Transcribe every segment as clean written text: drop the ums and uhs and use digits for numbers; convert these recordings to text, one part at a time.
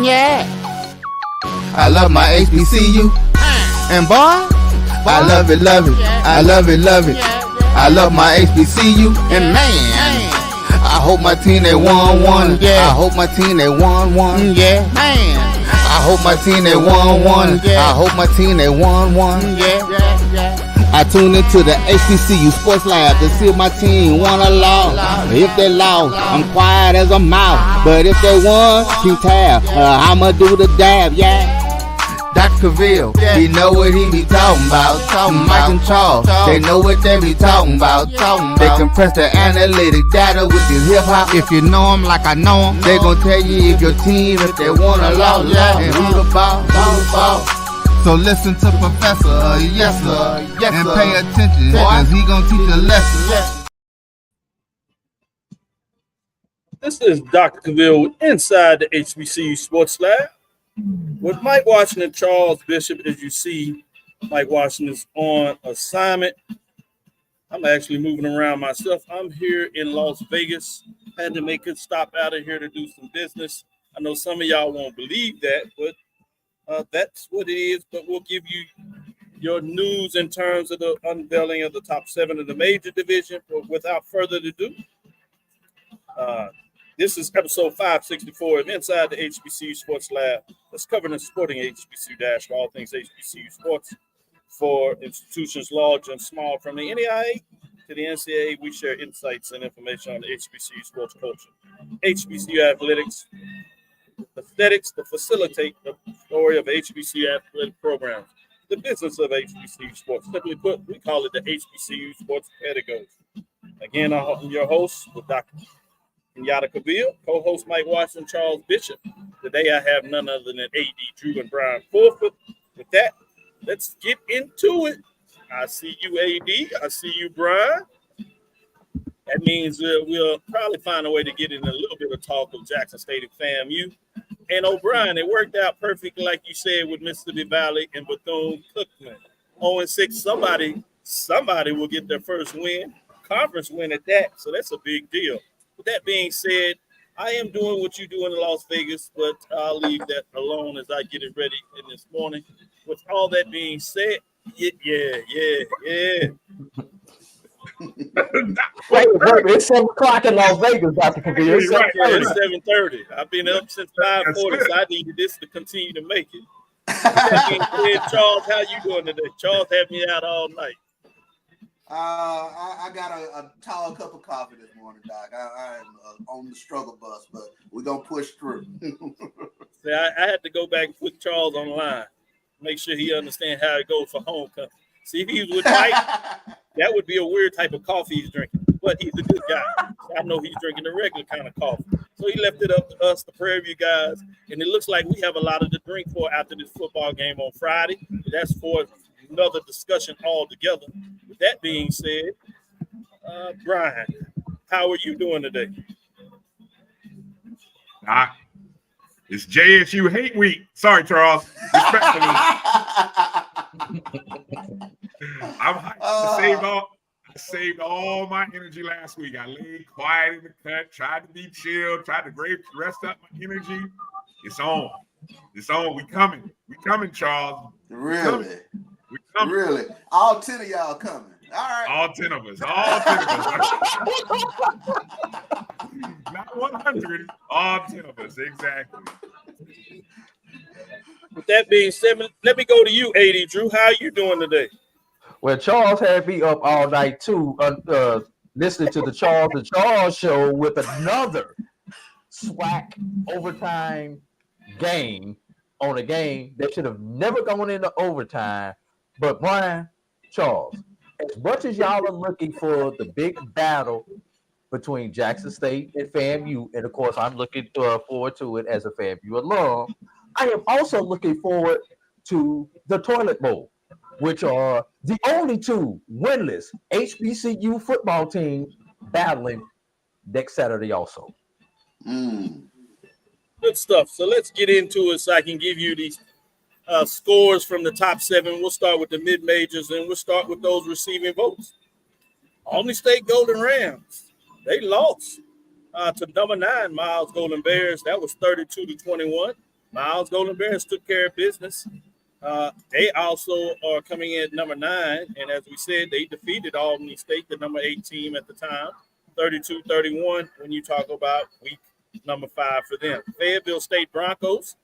Yeah. I love my HBCU. And boy, I love it, love it. I love it, love it. I love my HBCU. And man, I hope my team they won. Yeah. I hope my team they won. Yeah. Man. I hope my team they won. Yeah. I hope my team they won. Yeah. I tune into the HBCU Sports Lab to see if my team won or lost. If they lost, I'm quiet as a mouse. But if they won, keep tab. I'ma do the dab, yeah. Dr. Cavil, he know what he be talking about. Mike and Charles, they know what they be talking about. They compress the analytic data with this hip hop. If you know them like I know them, they gon' tell you if your team, if they won or lost, and who the ball. So listen to Professor, yes sir, and pay attention, cause he gon' teach a lesson. This is Dr. Cavil inside the HBCU Sports Lab with Mike Washington, Charles Bishop. As you see, Mike Washington is on assignment. I'm actually moving around myself. I'm here in Las Vegas. Had to make a stop out of here to do some business. I know some of y'all won't believe that, but that's what it is. But we'll give you your news in terms of the unveiling of the top 7 of the major division. But without further ado, this is episode 564 of Inside the HBCU Sports Lab. That's covering the sporting HBCU dash for all things HBCU sports for institutions large and small, from the NAIA to the NCAA. We share insights and information on the HBCU sports culture, HBCU athletics, aesthetics to facilitate the story of HBCU athletic programs, the business of HBCU sports. Simply put, we call it the HBCU sports pedagogy. Again, I'm your host with Dr. Cavil, co-host Mike Washington, Charles Bishop. Today I have none other than AD Drew and Brian Fulford. With that, let's get into it. I see you, AD. I see you, Brian. That means we'll probably find a way to get in a little bit of talk of Jackson State and FAMU. And O'Brien, it worked out perfectly, like you said, with Mississippi Valley and Bethune-Cookman. 0-6, somebody will get their first win, conference win at that. So that's a big deal. With that being said, I am doing what you do in Las Vegas, but I'll leave that alone as I get it ready in this morning. With all that being said, yeah. Wait, it's 7 o'clock in Las Vegas, Dr. Cavil. It's 7:30. I've been up since 5:40, so I needed this to continue to make it. That being said, Charles, how you doing today? Charles had me out all night. I got a tall cup of coffee this morning, Doc. I am on the struggle bus, but we're going to push through. See, I had to go back and put Charles on the line, make sure he understands how it goes for homecoming. See, if he was with Mike, that would be a weird type of coffee he's drinking, but he's a good guy. So I know he's drinking the regular kind of coffee. So he left it up to us, the Prairie View guys, and it looks like we have a lot of to drink for after this football game on Friday. That's for another discussion altogether. With that being said, Brian, how are you doing today? It's JSU hate week. Sorry, Charles. Respectfully. I saved all my energy last week. I laid quiet in the cut, tried to be chill, tried to rest up my energy. It's on. We coming, Charles. Really? We coming. Really? All 10 of y'all coming. All right. All 10 of us. Not 100. All 10 of us. Exactly. With that being said, let me go to you, AD Drew. How are you doing today? Well, Charles had me up all night too, listening to the Charles show with another SWAC overtime game on a game that should have never gone into overtime. But Brian, Charles, as much as y'all are looking for the big battle between Jackson State and FAMU, and of course I'm looking forward to it as a FAMU alum, I am also looking forward to the Toilet Bowl, which are the only 2 winless HBCU football teams battling next Saturday also. Good stuff. So let's get into it so I can give you these scores from the top 7. We'll start with the mid-majors, and we'll start with those receiving votes. Albany State Golden Rams, they lost to number 9 Miles Golden Bears. That was 32-21. Miles Golden Bears took care of business. They also are coming in at number 9, and as we said, they defeated Albany State, the number 8 team at the time, 32-31. When you talk about week number 5 for them, Fayetteville State Broncos,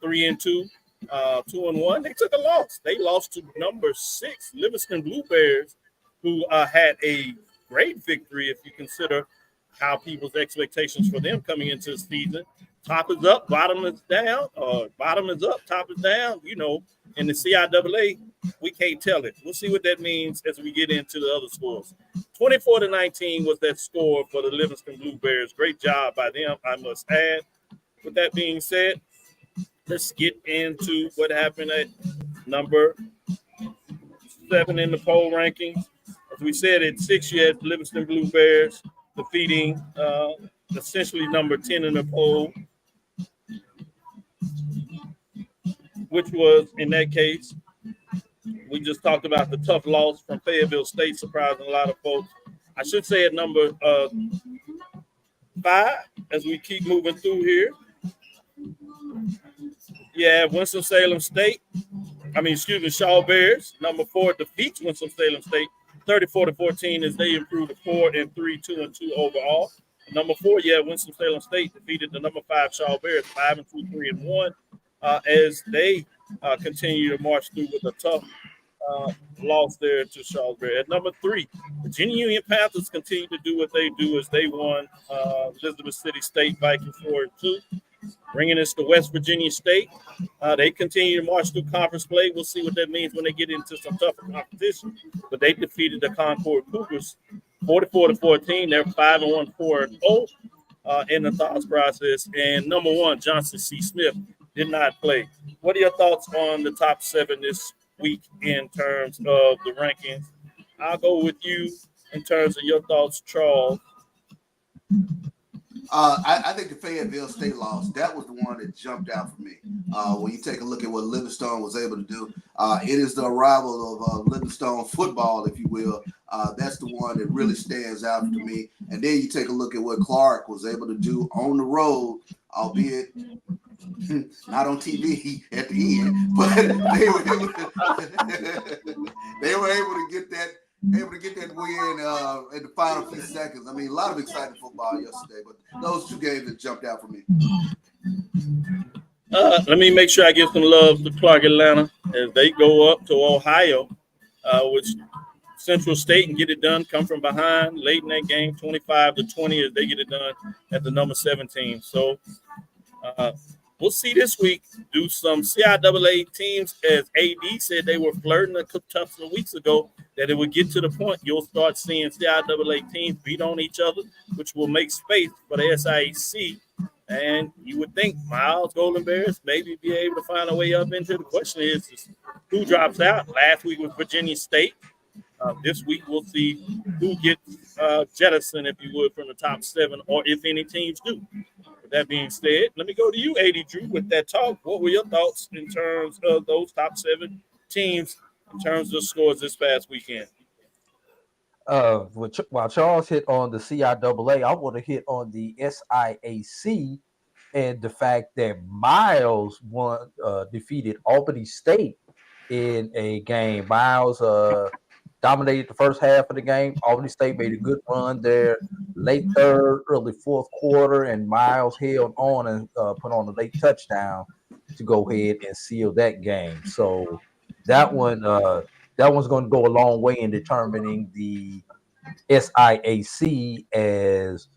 3-2, 2-1. They took a loss. They lost to number 6 Livingston Blue Bears, who had a great victory if you consider how people's expectations for them coming into the season. Top is up, bottom is down, or bottom is up, top is down. You know, in the CIAA, we can't tell it. We'll see what that means as we get into the other scores. 24-19 was that score for the Livingston Blue Bears. Great job by them, I must add. With that being said, let's get into what happened at number 7 in the poll rankings. As we said, at 6, you had the Livingston Blue Bears defeating essentially number 10 in the poll, which was, in that case, we just talked about the tough loss from Fayetteville State, surprising a lot of folks. I should say at number 5, as we keep moving through here, yeah, Winston-Salem State. Shaw Bears. Number 4 defeats Winston-Salem State 34-14 as they improved to 4-3, 2-2 overall. Number 4, Winston-Salem State defeated the number 5 Shaw Bears 5-2, 3-1 as they continue to march through with a tough loss there to Shaw Bears. At number 3, Virginia Union Panthers continue to do what they do as they won Elizabeth City State Vikings 4-2. Bringing us to West Virginia State. They continue to march through conference play. We'll see what that means when they get into some tougher competition. But they defeated the Concord Cougars 44-14. They're 5-1, 4-0 in the thoughts process. And number 1, Johnson C. Smith did not play. What are your thoughts on the top 7 this week in terms of the rankings? I'll go with you in terms of your thoughts, Charles. I think the Fayetteville State loss, that was the one that jumped out for me. When you take a look at what Livingstone was able to do, it is the arrival of Livingstone football, if you will. That's the one that really stands out to me. And then you take a look at what Clark was able to do on the road, albeit not on TV at the end, but they were able to get that win in the final few seconds. I mean, a lot of exciting football yesterday, but those 2 games that jumped out for me. Let me make sure I give some love to Clark Atlanta as they go up to Ohio, which Central State and get it done, come from behind late in that game, 25-20 as they get it done at the number 17. So we'll see this week. Do some CIAA teams, as AD said they were flirting a couple of weeks ago, that it would get to the point you'll start seeing CIAA teams beat on each other, which will make space for the SIAC. And you would think Miles Golden Bears maybe be able to find a way up into. The question is who drops out. Last week was Virginia State. This week we'll see who gets jettisoned, if you would, from the top 7, or if any teams do. With that being said, let me go to you, AD Drew, with that talk. What were your thoughts in terms of those top 7 teams in terms of scores this past weekend? While Charles hit on the CIAA, I want to hit on the SIAC and the fact that Miles defeated Albany State in a game. Miles dominated the first half of the game. Albany State made a good run there, late 3rd, early 4th quarter, and Miles held on and put on a late touchdown to go ahead and seal that game. So that one's going to go a long way in determining the SIAC, as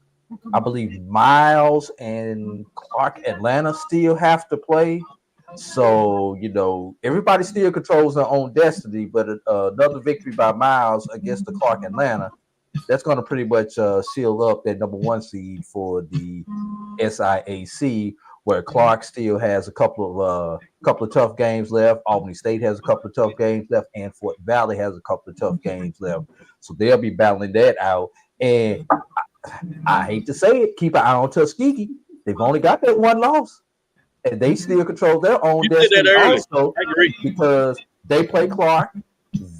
I believe Miles and Clark Atlanta still have to play. So, everybody still controls their own destiny, but another victory by Miles against the Clark Atlanta, that's going to pretty much seal up that number 1 seed for the SIAC, where Clark still has a couple of tough games left. Albany State has a couple of tough games left, and Fort Valley has a couple of tough games left. So they'll be battling that out. And I hate to say it, keep an eye on Tuskegee. They've only got that 1 loss. And they still control their own destiny also, I agree, because they play Clark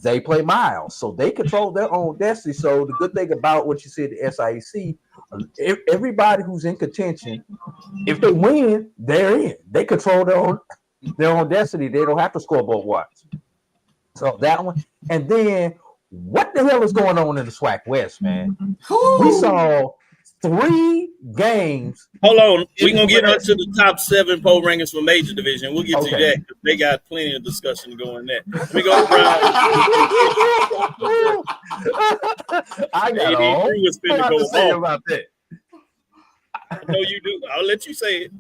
they play miles, so they control their own destiny. So the good thing about what you said, the SIAC, everybody who's in contention, if they win, they're in. They control their own destiny. They don't have to scoreboard watch. So that one, and then what the hell is going on in the SWAC West, man? We saw 3 games. Hold on, we're gonna get into the top 7 poll rankings for major division. We'll get to that because they got plenty of discussion going there. Let me go, Brian. I got all to say about that. I know you do. I'll let you say it,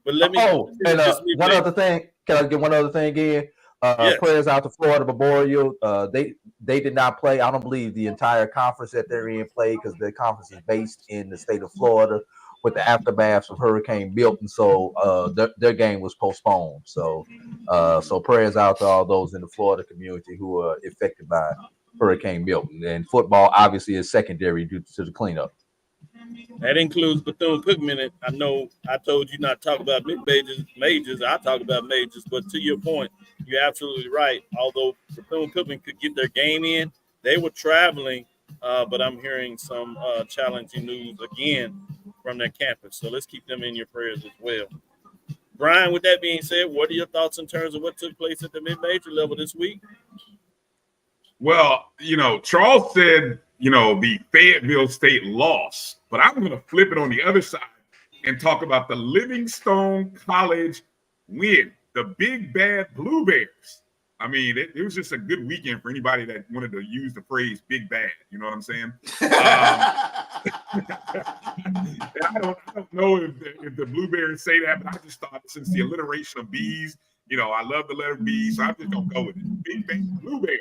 but let me. And one other thing. Can I get one other thing in? Yes. Prayers out to Florida Memorial. They did not play. I don't believe the entire conference that they're in played because the conference is based in the state of Florida with the aftermath of Hurricane Milton. So their game was postponed. So prayers out to all those in the Florida community who are affected by Hurricane Milton. And football obviously is secondary due to the cleanup. That includes Bethune-Cookman. I know I told you not to talk about majors. I talk about majors, but to your point, you're absolutely right. Although Bethune-Cookman could get their game in, they were traveling, but I'm hearing some challenging news again from their campus. So let's keep them in your prayers as well. Brian, with that being said, what are your thoughts in terms of what took place at the mid-major level this week? Well, Charles said, the Fayetteville State loss, but I'm going to flip it on the other side and talk about the Livingstone College win, the Big Bad Blue Bears. I mean, it was just a good weekend for anybody that wanted to use the phrase "big bad." You know what I'm saying? I don't know if the Blue Bears say that, but I just thought since the alliteration of bees, I love the letter B, so I'm just gonna go with it. Big Bad Blue Bears.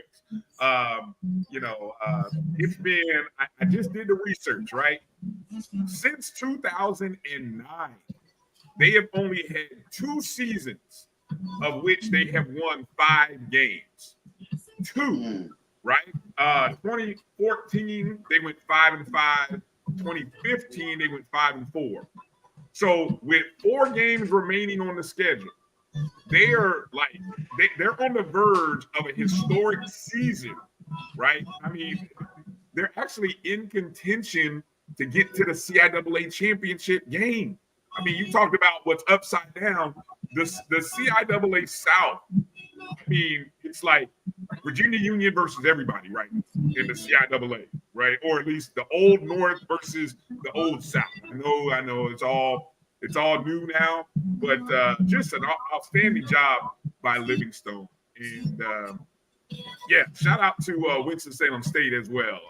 It's been. I just did the research, right? Since 2009, they have only had 2 seasons of which they have won 5 games. 2, right? 2014, they went 5-5. 2015, they went 5-4. So with 4 games remaining on the schedule, they are they're on the verge of a historic season, right? I mean, they're actually in contention to get to the CIAA championship game. I mean, you talked about what's upside down. The CIAA South, I mean, it's like Virginia Union versus everybody, right? In the CIAA, right? Or at least the old North versus the old South. I know it's all new now, but just an outstanding job by Livingstone. And shout out to Winston-Salem State as well.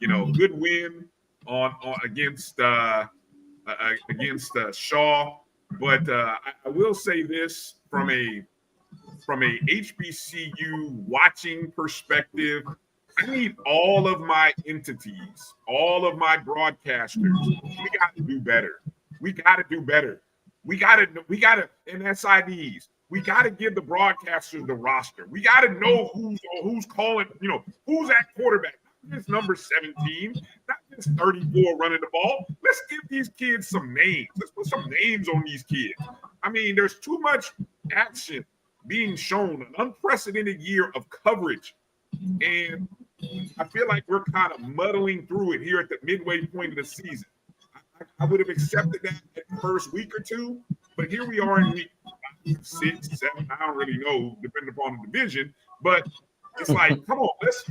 Good win on against Shaw. But I will say this from a HBCU watching perspective, I need all of my entities, all of my broadcasters. We got to do better. We got to do better. We got to, and SIDs, we got to give the broadcasters the roster. We got to know who's calling, who's at quarterback. Not just number 17, not just 34 running the ball. Let's give these kids some names. Let's put some names on these kids. I mean, there's too much action being shown, an unprecedented year of coverage. And I feel like we're kind of muddling through it here at the midway point of the season. I would have accepted that at the first week or 2, but here we are in week 5, 6, 7. I don't really know, depending upon the division. But it's like, come on, let's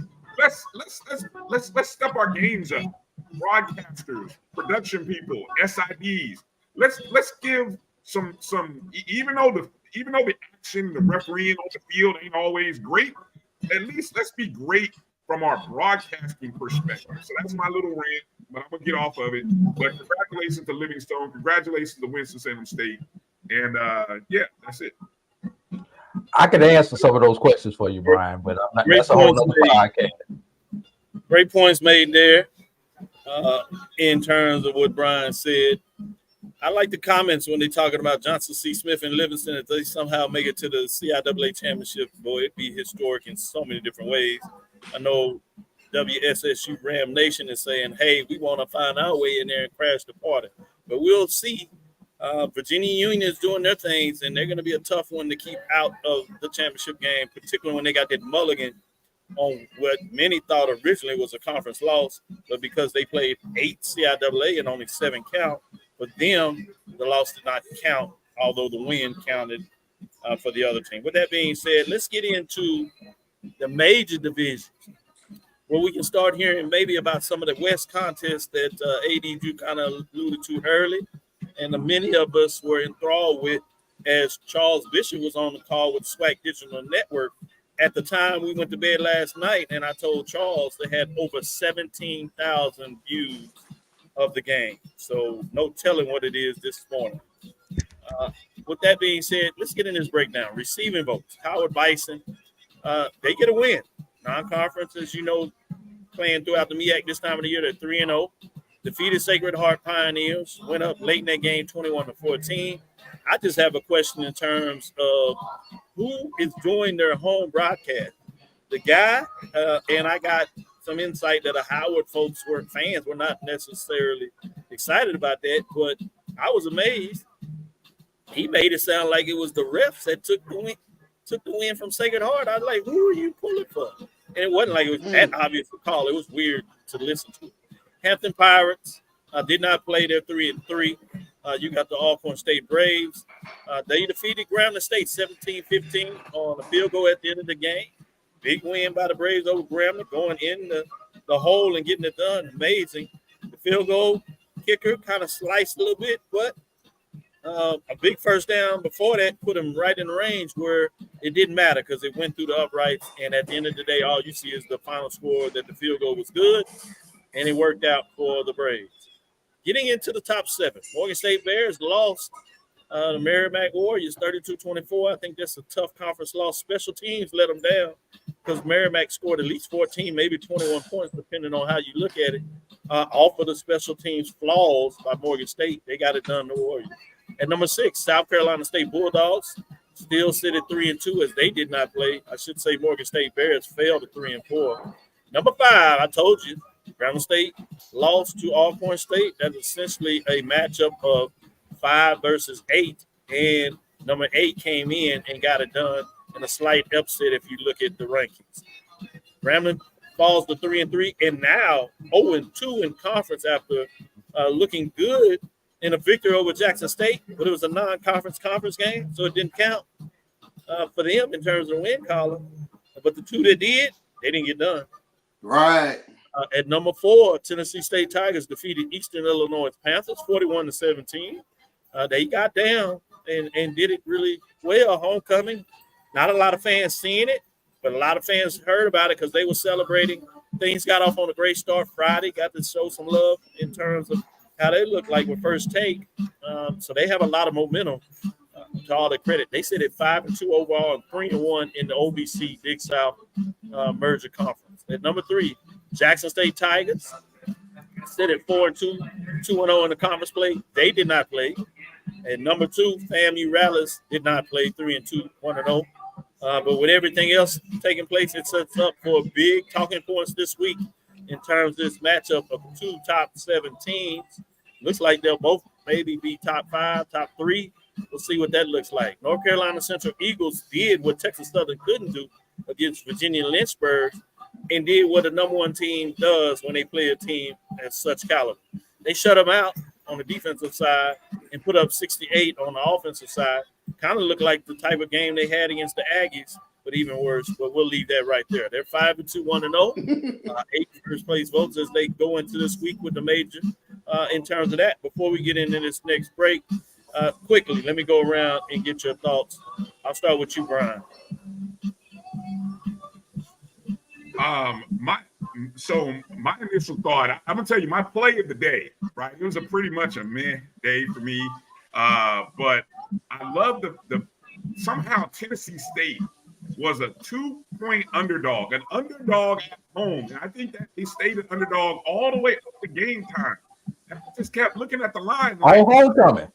step our games up. Broadcasters, production people, SIDs. Let's give some. Even though the action, the refereeing on the field ain't always great, at least let's be great from our broadcasting perspective. So that's my little rant, but I'm gonna get off of it. But congratulations to Livingstone, congratulations to Winston-Salem State, and that's it. I could answer some of those questions for you, Brian, but that's a whole other podcast. Great points made there in terms of what Brian said. I like the comments when they're talking about Johnson C. Smith and Livingston. If they somehow make it to the CIAA championship, boy, it'd be historic in so many different ways. I know WSSU Ram Nation is saying, hey, we want to find our way in there and crash the party. But we'll see. Virginia Union is doing their things, and they're going to be a tough one to keep out of the championship game, particularly when they got that mulligan on what many thought originally was a conference loss, but because they played 8 CIAA and only 7 count, for them, the loss did not count, although the win counted for the other team. With that being said, let's get into the major divisions, where we can start hearing maybe about some of the West contests that AD you kind of alluded to early, and many of us were enthralled with as Charles Bishop was on the call with SWAC Digital Network. At the time we went to bed last night, and I told Charles they had over 17,000 views of the game. So no telling what it is this morning. With that being said, let's get in this breakdown. Receiving votes. Howard Bison, they get a win. Non-conference, as you know, playing throughout the MEAC this time of the year, they're 3-0. Defeated Sacred Heart Pioneers, went up late in that game 21-14. I just have a question in terms of who is doing their home broadcast. The guy, and I got some insight that the Howard folks were fans were not necessarily excited about that, but I was amazed. He made it sound like it was the refs that took the win from Sacred Heart. I was like, who are you pulling for? And it wasn't like it was that obvious a call. It was weird to listen to. Hampton Pirates did not play. They're 3-3. You got the Alcorn State Braves. They defeated Grambling State 17-15 on a field goal at the end of the game. Big win by the Braves over Grambling, going in the hole and getting it done. Amazing. The field goal kicker kind of sliced a little bit, but a big first down before that put him right in the range where it didn't matter because it went through the uprights. And at the end of the day, all you see is the final score that the field goal was good, and it worked out for the Braves. Getting into the top 7, Morgan State Bears lost the Merrimack Warriors 32-24. I think that's a tough conference loss. Special teams let them down because Merrimack scored at least 14, maybe 21 points, depending on how you look at it. Off of the special teams flaws by Morgan State, they got it done, the Warriors. At number 6, South Carolina State Bulldogs still sit at 3-2 as they did not play. I should say Morgan State Bears failed at 3-4. Number 5, I told you, Grambling State lost to Alcorn State. That's essentially a matchup of 5 versus 8, and number 8 came in and got it done in a slight upset if you look at the rankings. Grambling falls to 3-3 and now 0-2 in conference after looking good in a victory over Jackson State, but it was a non-conference conference game, so it didn't count for them in terms of the win column. But the 2 that did, they didn't get done. Right. At number 4, Tennessee State Tigers defeated Eastern Illinois Panthers 41-17. They got down and did it really well. Homecoming, not a lot of fans seeing it, but a lot of fans heard about it because they were celebrating. Things got off on a great start Friday, got to show some love in terms of how they look like with First Take. So they have a lot of momentum to all the credit. They sit at 5-2 overall and 3-1 in the OVC Big South Merger Conference. At number 3, Jackson State Tigers sit at 4-2, 2-0 in the conference play. They did not play. At number 2, FAMU Rallies did not play, 3-2, 1-0. But with everything else taking place, it sets up for big talking points this week in terms of this matchup of 2 top 7 teams. Looks like they'll both maybe be top 5, top 3. We'll see what that looks like. North Carolina Central Eagles did what Texas Southern couldn't do against Virginia Lynchburg and did what a number 1 team does when they play a team at such caliber. They shut them out on the defensive side and put up 68 on the offensive side. Kind of looked like the type of game they had against the Aggies, but even worse. But we'll leave that right there. They're 5-2, 1-0. 8 first place votes as they go into this week with the major. In terms of that, before we get into this next break, quickly, let me go around and get your thoughts. I'll start with you, Brian. My initial thought, I'm gonna tell you my play of the day, right? It was a pretty much a meh day for me. But I love the somehow Tennessee State was a 2-point underdog, an underdog at home. And I think that they stayed an underdog all the way up to game time. And I just kept looking at the line. Like, homecoming.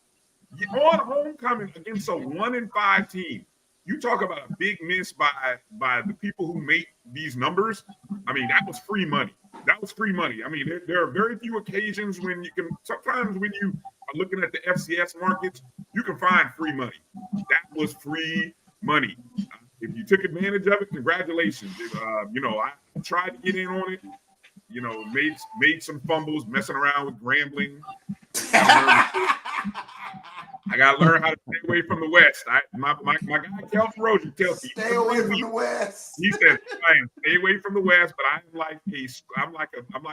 On homecoming against a 1-5 team. You talk about a big miss by the people who make these numbers. I mean, that was free money. That was free money. I mean, there are very few occasions when you can, sometimes when you are looking at the FCS markets, you can find free money. That was free money. if you took advantage of it, congratulations. You know, I tried to get in on it. You know, made some fumbles, messing around with Grambling. I gotta learn how to stay away from the West. My guy Kel Roger tells me Stay away from the West. He says, "Ryan, stay away from the West." But I'm like a. I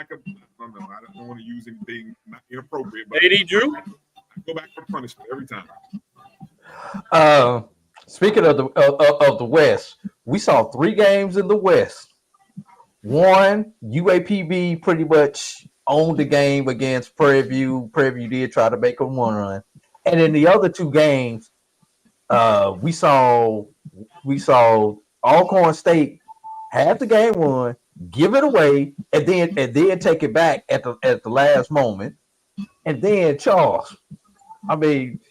don't know. I don't want to use anything inappropriate. But AD Drew, I go back for punishment every time. Speaking of the West, we saw 3 games in the West. One, UAPB pretty much owned the game against Prairie View. Prairie View did try to make a run. And in the other 2 games, we saw Alcorn State have the game won, give it away, and then take it back at the last moment. And then Charles, I mean,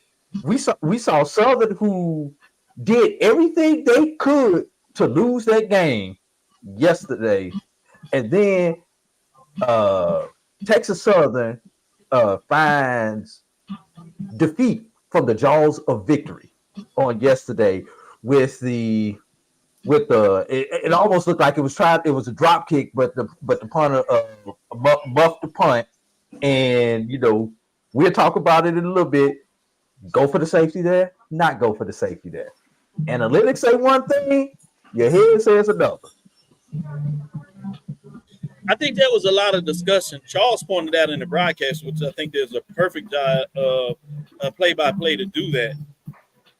we saw Southern, who did everything they could to lose that game yesterday, and then Texas Southern finds defeat from the jaws of victory on yesterday it almost looked like it was a drop kick, but the punter muffed the punt, and you know, we'll talk about it in a little bit. Go for the safety there, not go for the safety there. Analytics say one thing, your head says another. I think there was a lot of discussion. Charles pointed out in the broadcast, which I think there's a perfect play-by-play to do that.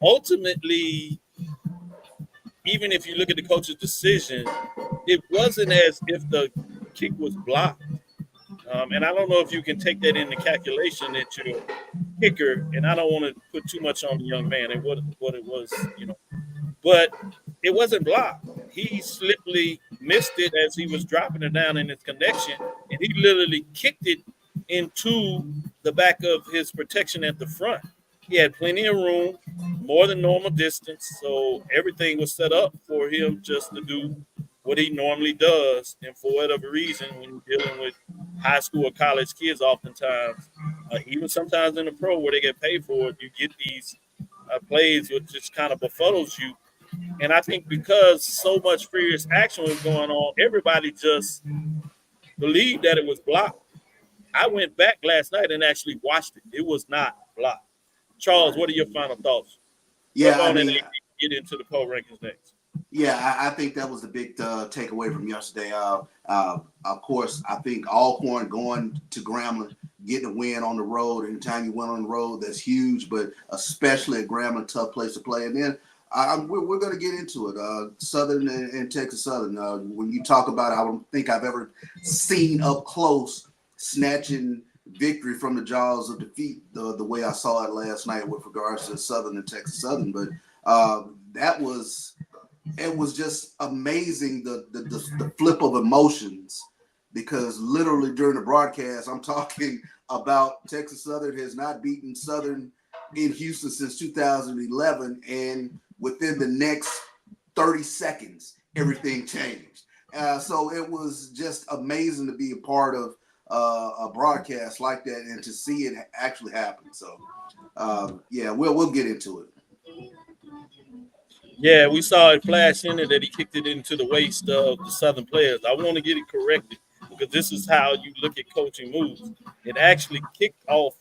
Ultimately, even if you look at the coach's decision, it wasn't as if the kick was blocked. And I don't know if you can take that into calculation that your kicker, and I don't want to put too much on the young man and what it was, you know, but it wasn't blocked. He slipply missed it as he was dropping it down in his connection, and he literally kicked it into the back of his protection at the front. He had plenty of room, more than normal distance, so everything was set up for him just to do what he normally does. And for whatever reason, when you're dealing with high school or college kids, oftentimes, even sometimes in the pro where they get paid for it, you get these plays which just kind of befuddles you. And I think because so much furious action was going on, everybody just believed that it was blocked. I went back last night and actually watched it. It was not blocked. Charles, what are your final thoughts? Yeah, I mean, get into the poll rankings next. Yeah, I think that was the big takeaway from yesterday. Of course, I think Alcorn going to Grambling, getting a win on the road. Anytime you win on the road, that's huge. But especially at Grambling, tough place to play. And then we're going to get into it. Southern and Texas Southern. When you talk about it, I don't think I've ever seen up close snatching victory from the jaws of defeat the way I saw it last night with regards to Southern and Texas Southern. But it was just amazing the flip of emotions, because literally during the broadcast, I'm talking about Texas Southern has not beaten Southern in Houston since 2011, and within the next 30 seconds, everything changed. So it was just amazing to be a part of a broadcast like that and to see it actually happen. So we'll get into it. Yeah, we saw it flash in it that he kicked it into the waist of the Southern players. I want to get it corrected because this is how you look at coaching moves. It actually kicked off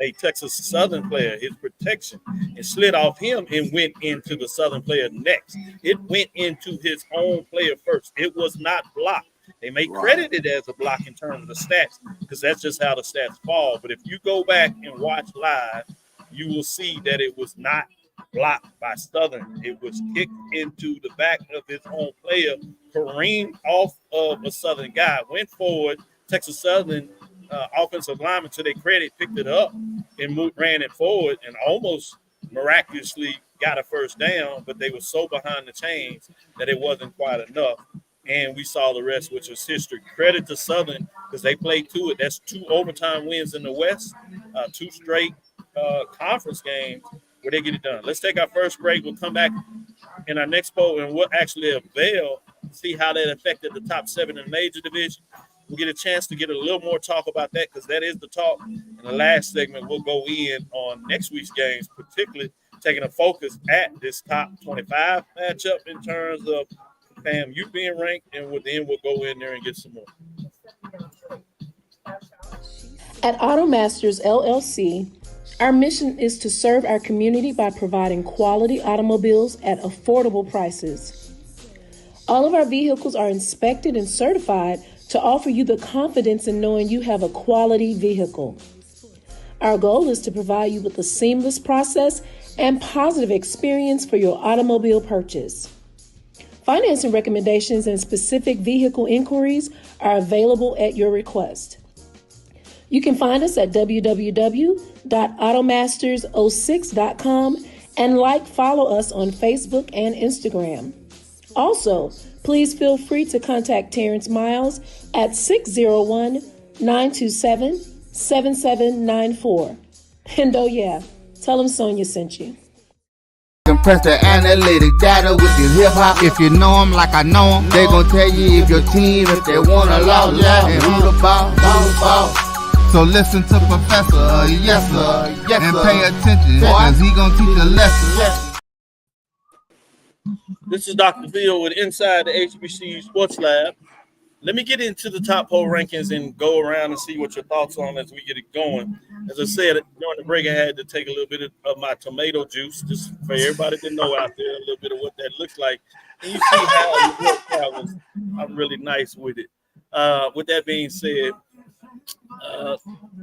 a Texas Southern player, his protection, and slid off him and went into the Southern player next. It went into his own player first. It was not blocked. They may credit it as a block in terms of the stats because that's just how the stats fall. But if you go back and watch live, you will see that it was not blocked by Southern. It was kicked into the back of his own player, careened off of a Southern guy, went forward. Texas Southern offensive lineman, to their credit, picked it up and ran it forward and almost miraculously got a first down, but they were so behind the chains that it wasn't quite enough. And we saw the rest, which was history. Credit to Southern because they played to it. That's 2 overtime wins in the West, 2 straight conference games where they get it done. Let's take our first break. We'll come back in our next poll and we'll actually avail to see how that affected the top 7 in the major division. We'll get a chance to get a little more talk about that because that is the talk. In the last segment, we'll go in on next week's games, particularly taking a focus at this top 25 matchup in terms of FAMU being ranked, and then we'll go in there and get some more. At Automasters LLC, our mission is to serve our community by providing quality automobiles at affordable prices. All of our vehicles are inspected and certified to offer you the confidence in knowing you have a quality vehicle. Our goal is to provide you with a seamless process and positive experience for your automobile purchase. Financing recommendations and specific vehicle inquiries are available at your request. You can find us at www.automasters06.com and follow us on Facebook and Instagram. Also, please feel free to contact Terrence Miles at 601-927-7794. And oh yeah, tell him Sonia sent you. Compress the analytic data with your hip hop. If you know them like I know them, they gon' tell you if your team, if they wanna lose, and who the ball. So listen to Professor, yes sir, and pay attention, cause he gon' teach a lesson. This is Dr. Bill with Inside the HBCU Sports Lab. Let me get into the top poll rankings and go around and see what your thoughts on as we get it going. As I said, during the break, I had to take a little bit of my tomato juice, just for everybody to know out there a little bit of what that looks like. And you see how the work travels. I'm really nice with it. With that being said,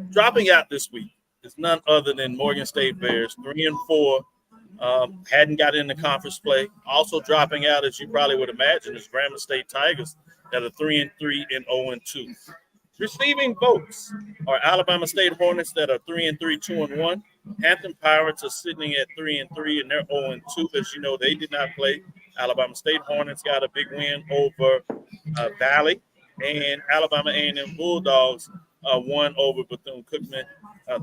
dropping out this week is none other than Morgan State Bears, 3-4. Hadn't got into conference play. Also dropping out, as you probably would imagine, is Grambling State Tigers that are 3-3 and 0-2. Receiving votes are Alabama State Hornets that are 3-3, 2-1. Hampton Pirates are sitting at 3-3 and they're 0-2. As you know, they did not play. Alabama State Hornets got a big win over Valley, and Alabama A&M Bulldogs won over Bethune-Cookman.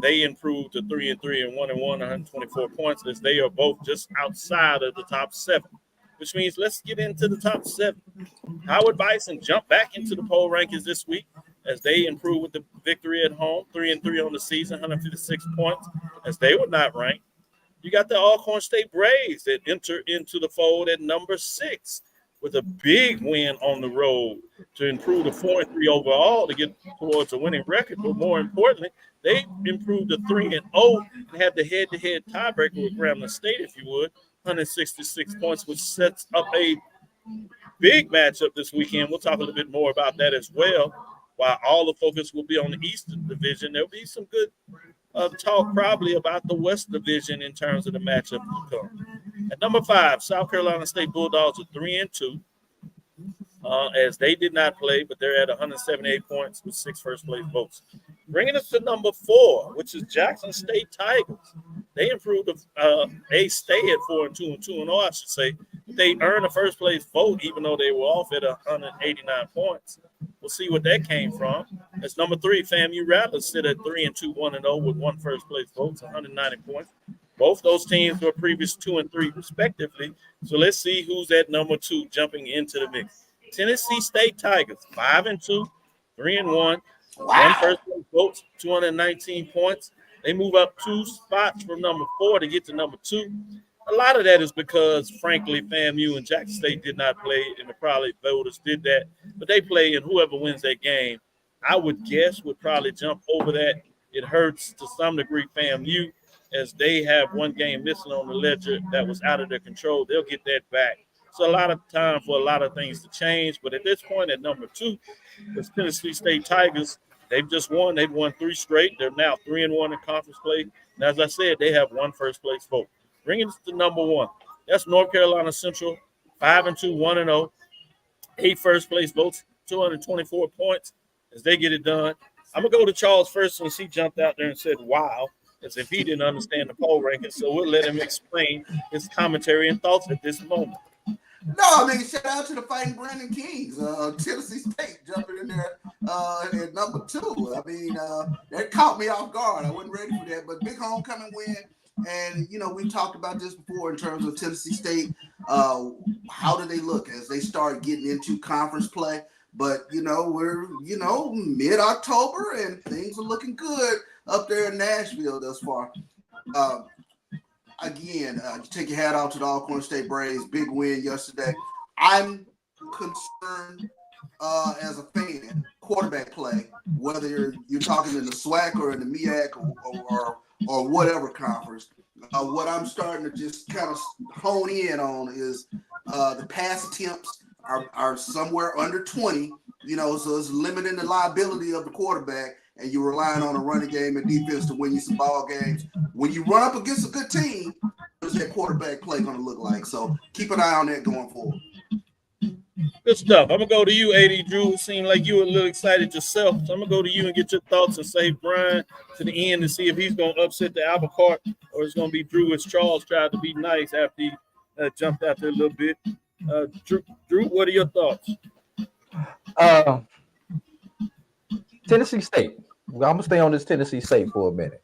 They improved to 3-3 and 1-1, 124 points, as they are both just outside of the top 7, which means let's get into the top 7. Howard Bison jumped back into the poll rankings this week as they improved with the victory at home, 3-3 on the season, 156 points, as they were not ranked. You got the Alcorn State Braves that enter into the fold at number 6 with a big win on the road to improve to 4-3 overall to get towards a winning record. But more importantly, they improved to 3-0 and have the head-to-head tiebreaker with Grambling State, if you would, 166 points, which sets up a big matchup this weekend. We'll talk a little bit more about that as well. While all the focus will be on the Eastern Division, there'll be some good talk probably about the West Division in terms of the matchup to come. At number 5, South Carolina State Bulldogs are 3-2, as they did not play, but they're at 178 points with 6 first-place votes. Bringing us to number 4, which is Jackson State Tigers. They improved. They stay at 4-2 and 2-0, I should say. They earned a first-place vote, even though they were off at 189 points. We'll see what that came from. As number 3, FAMU Rattlers sit at 3-2, 1-0 with 1 first-place vote, 190 points. Both those teams were previous 2 and 3 respectively. So let's see who's at number 2 jumping into the mix. Tennessee State Tigers, 5-2, 3-1, 1 first-place vote, 219 points. They move up 2 spots from number 4 to get to number 2. A lot of that is because, frankly, FAMU and Jackson State did not play, and the probably voters did that. But they play, and whoever wins that game, I would guess, would probably jump over that. It hurts to some degree FAMU, as they have 1 game missing on the ledger that was out of their control. They'll get that back. So a lot of time for a lot of things to change. But at this point, at number 2, the Tennessee State Tigers, they've just won. They've won 3 straight. They're now 3-1 in conference play. And as I said, they have 1 first-place vote. Bringing us to number 1. That's North Carolina Central, 5-2, 1-0, 8 first-place votes, 224 points as they get it done. I'm going to go to Charles first since he jumped out there and said, wow, as if he didn't understand the poll rankings. So we'll let him explain his commentary and thoughts at this moment. No, I mean, shout out to the Fighting Brandon Kings. Tennessee State jumping in there at number 2. I mean, that caught me off guard. I wasn't ready for that, but big homecoming win. And, you know, we talked about this before in terms of Tennessee State. How do they look as they start getting into conference play? But, we're, mid-October and things are looking good up there in Nashville thus far. again, you take your hat off to the Alcorn State Braves. Big win yesterday. I'm concerned as a fan, quarterback play, whether you're talking in the SWAC or in the MEAC or whatever conference. What I'm starting to just kind of hone in on is the pass attempts are somewhere under 20, so it's limiting the liability of the quarterback, and you're relying on a running game and defense to win you some ball games. When you run up against a good team, what is that quarterback play going to look like? So keep an eye on that going forward. Good stuff. I'm going to go to you, AD Drew. It seemed like you were a little excited yourself. So I'm going to go to you and get your thoughts and save Brian to the end to see if he's going to upset the apple cart or it's going to be Drew as Charles tried to be nice after he jumped out there a little bit. Drew, what are your thoughts? Tennessee State. I'm going to stay on this Tennessee State for a minute.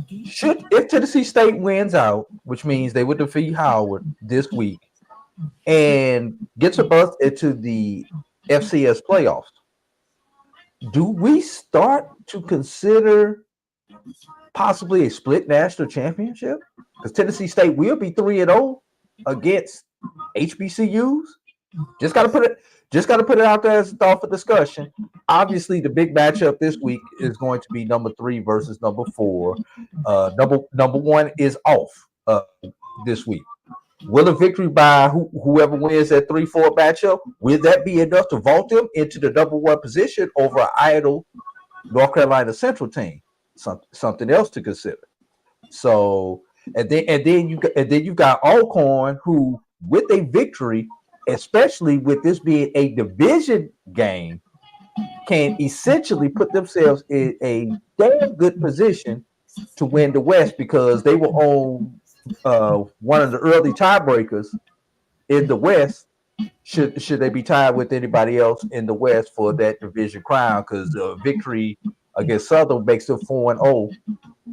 If Tennessee State wins out, which means they would defeat Howard this week, and gets a berth into the FCS playoffs, do we start to consider possibly a split national championship? Because Tennessee State will be 3-0 against HBCUs. Just got to put it out there as a thought for discussion. Obviously, the big matchup this week is going to be number 3 versus number 4. Number 1 is off this week. Will a victory by whoever wins that 3-4 matchup, will that be enough to vault them into the number 1 position over an idle North Carolina Central team? Something else to consider. So, and then you got Alcorn, who with a victory, especially with this being a division game, can essentially put themselves in a damn good position to win the West, because they were on one of the early tiebreakers in the West. Should they be tied with anybody else in the West for that division crown? Because victory against Southern makes them 4-0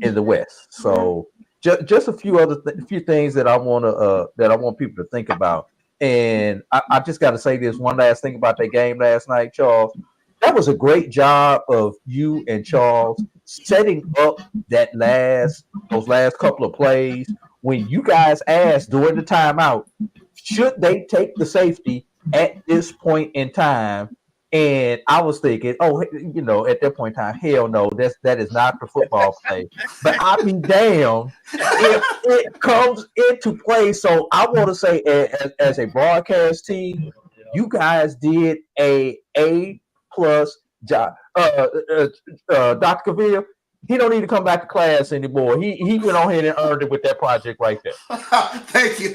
in the West. So just a few things that I want people to think about. And I just got to say this one last thing about that game last night, Charles. That was a great job of you and Charles setting up those last couple of plays. When you guys asked during the timeout, should they take the safety at this point in time? And I was thinking, at that point in time, hell no, that is not the football play. But I'll be damned if it comes into play. So I want to say, as a broadcast team, you guys did a plus job. Dr. Cavil, he don't need to come back to class anymore. He went on ahead and earned it with that project right there. Thank you.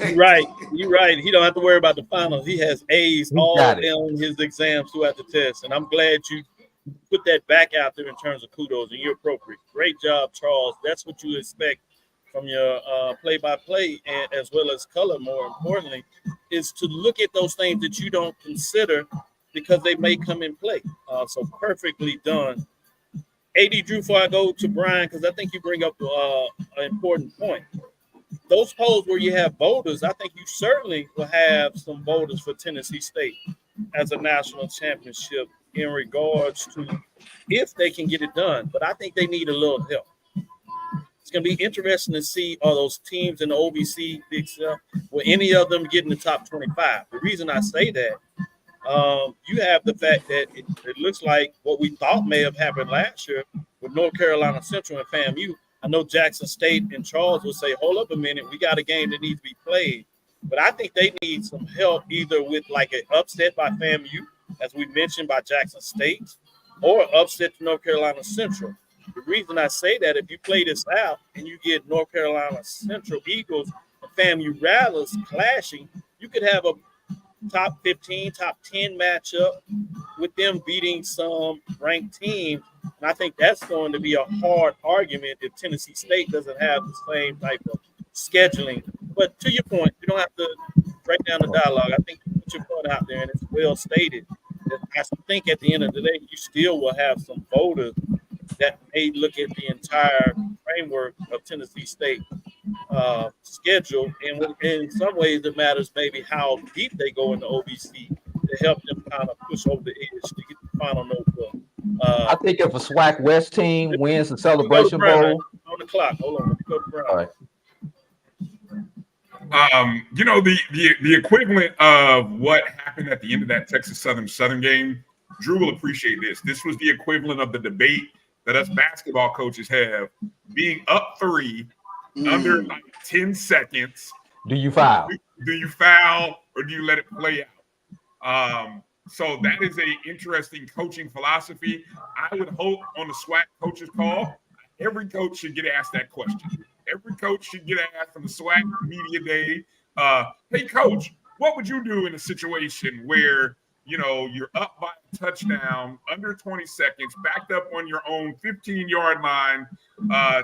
You're right. He don't have to worry about the finals. He has A's all on his exams throughout the test. And I'm glad you put that back out there in terms of kudos, and you're appropriate. Great job, Charles. That's what you expect from your play-by-play, and as well as color, more importantly, is to look at those things that you don't consider because they may come in play. So perfectly done. AD Drew, before I go to Brian, because I think you bring up an important point. Those polls where you have voters, I think you certainly will have some voters for Tennessee State as a national championship in regards to if they can get it done. But I think they need a little help. It's going to be interesting to see all those teams in the OVC, will any of them get in the top 25. The reason I say that, you have the fact that it looks like what we thought may have happened last year with North Carolina Central and FAMU. I know Jackson State and Charles will say, hold up a minute, we got a game that needs to be played. But I think they need some help either with like an upset by FAMU, as we mentioned, by Jackson State, or upset to North Carolina Central. The reason I say that, if you play this out and you get North Carolina Central Eagles and FAMU Rattlers clashing, you could have a top 15, top 10 matchup with them beating some ranked teams. And I think that's going to be a hard argument if Tennessee State doesn't have the same type of scheduling. But to your point, you don't have to break down the dialogue. I think you put your point out there, and it's well stated. I think at the end of the day, you still will have some voters that may look at the entire framework of Tennessee State schedule, and in some ways it matters maybe how deep they go in the OVC to help them kind of push over the edge to get the final notebook. I think if a SWAC West team wins the Celebration Bowl on the clock, hold on, let me go to Brian. All right. You know, the equivalent of what happened at the end of that Texas Southern game, Drew will appreciate this. This was the equivalent of the debate that us basketball coaches have, being up 3 under like 10 seconds. Do you foul? Do you foul or do you let it play out? So that is a interesting coaching philosophy. I would hope on the SWAC coaches call, every coach should get asked that question. Every coach should get asked on the SWAC media day, hey, coach, what would you do in a situation where, you know, you're up by a touchdown, under 20 seconds, backed up on your own 15-yard line?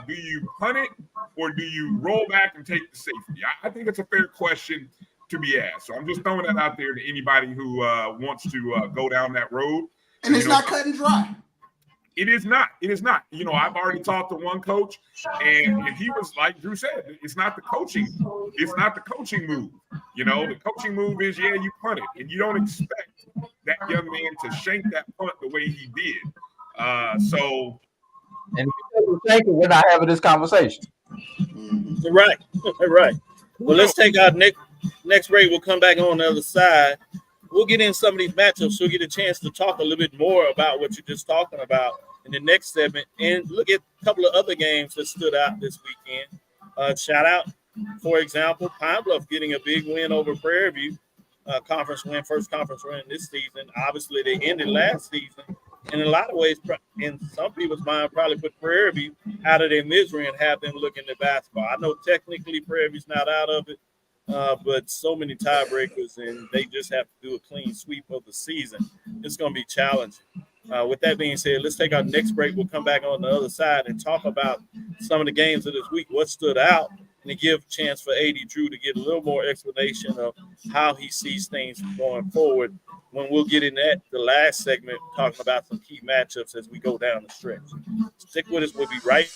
Do you punt it or do you roll back and take the safety? I think it's a fair question to be asked. So I'm just throwing that out there to anybody who wants to go down that road. And it's not cut and dry. It is not. It is not. You know, I've already talked to one coach, and he was like Drew said, it's not the coaching. It's not the coaching move. You know, the coaching move is, yeah, you punt it, and you don't expect that young man to shank that punt the way he did. So, and we're not having this conversation. Right. Right. Well, let's take our next break. We'll come back on the other side. We'll get in some of these matchups. So we'll get a chance to talk a little bit more about what you're just talking about in the next segment, and look at a couple of other games that stood out this weekend. Shout out, for example, Pine Bluff getting a big win over Prairie View, conference win, first conference win this season. Obviously, they ended last season. In a lot of ways, in some people's mind, probably put Prairie View out of their misery and have them looking at basketball. I know technically Prairie View's not out of it, but so many tiebreakers, and they just have to do a clean sweep of the season. It's going to be challenging. With that being said, let's take our next break. We'll come back on the other side and talk about some of the games of this week, what stood out, and to give a chance for AD Drew to get a little more explanation of how he sees things going forward when we'll get in the last segment, talking about some key matchups as we go down the stretch. Stick with us. We'll be right.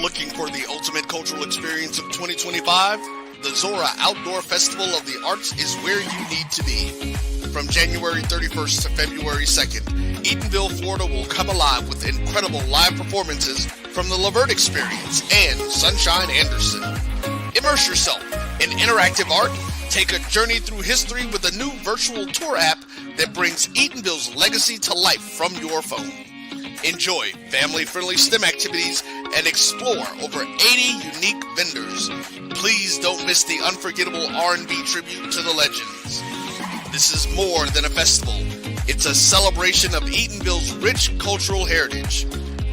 Looking for the ultimate cultural experience of 2025? The Zora Outdoor Festival of the Arts is where you need to be. From January 31st to February 2nd, Eatonville, Florida will come alive with incredible live performances from the Lavert Experience and Sunshine Anderson. Immerse yourself in interactive art, take a journey through history with a new virtual tour app that brings Eatonville's legacy to life from your phone. Enjoy family-friendly STEM activities and explore over 80 unique vendors. Please don't miss the unforgettable R&B tribute to the legends. This is more than a festival. It's a celebration of Eatonville's rich cultural heritage.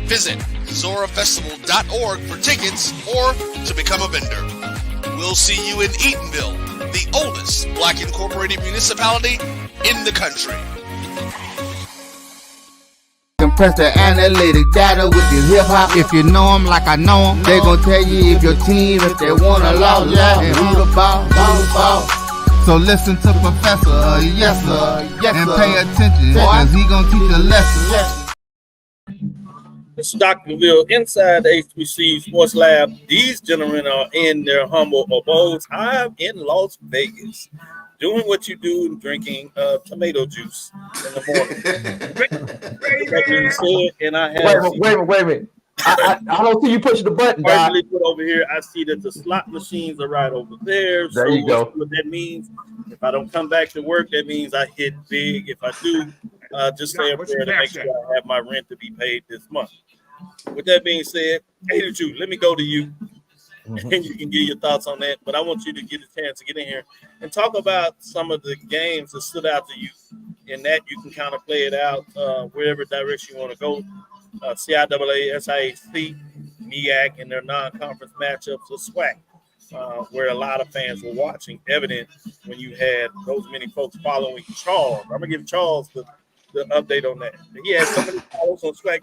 Visit zorafestival.org for tickets or to become a vendor. We'll see you in Eatonville, the oldest Black incorporated municipality in the country. Compress the analytic data with your hip hop. If you know them like I know them, they gon' tell you if your team, if they wanna lose, and who the ball. So listen to Professor, yes sir, and pay attention, cause he gon' teach a lesson. This is Dr. Cavil inside the HBCU Sports Lab. These gentlemen are in their humble abodes. I'm in Las Vegas, doing what you do and drinking tomato juice in the morning. And I have Wait a minute. I don't see you pushing the button, Doc. put over here. I see that the slot machines are right over there. There you go. What that means, if I don't come back to work, that means I hit big. If I do, just stay up there to make sure I have my rent to be paid this month. With that being said, hey, Drew, let me go to you, and you can give your thoughts on that. But I want you to get a chance to get in here and talk about some of the games that stood out to you. In that, you can kind of play it out wherever direction you want to go. CIAA, SIAC, MEAC, and their non-conference matchups of SWAC, where a lot of fans were watching, evident when you had those many folks following Charles. I'm going to give Charles the update on that. He had so many followers on SWAC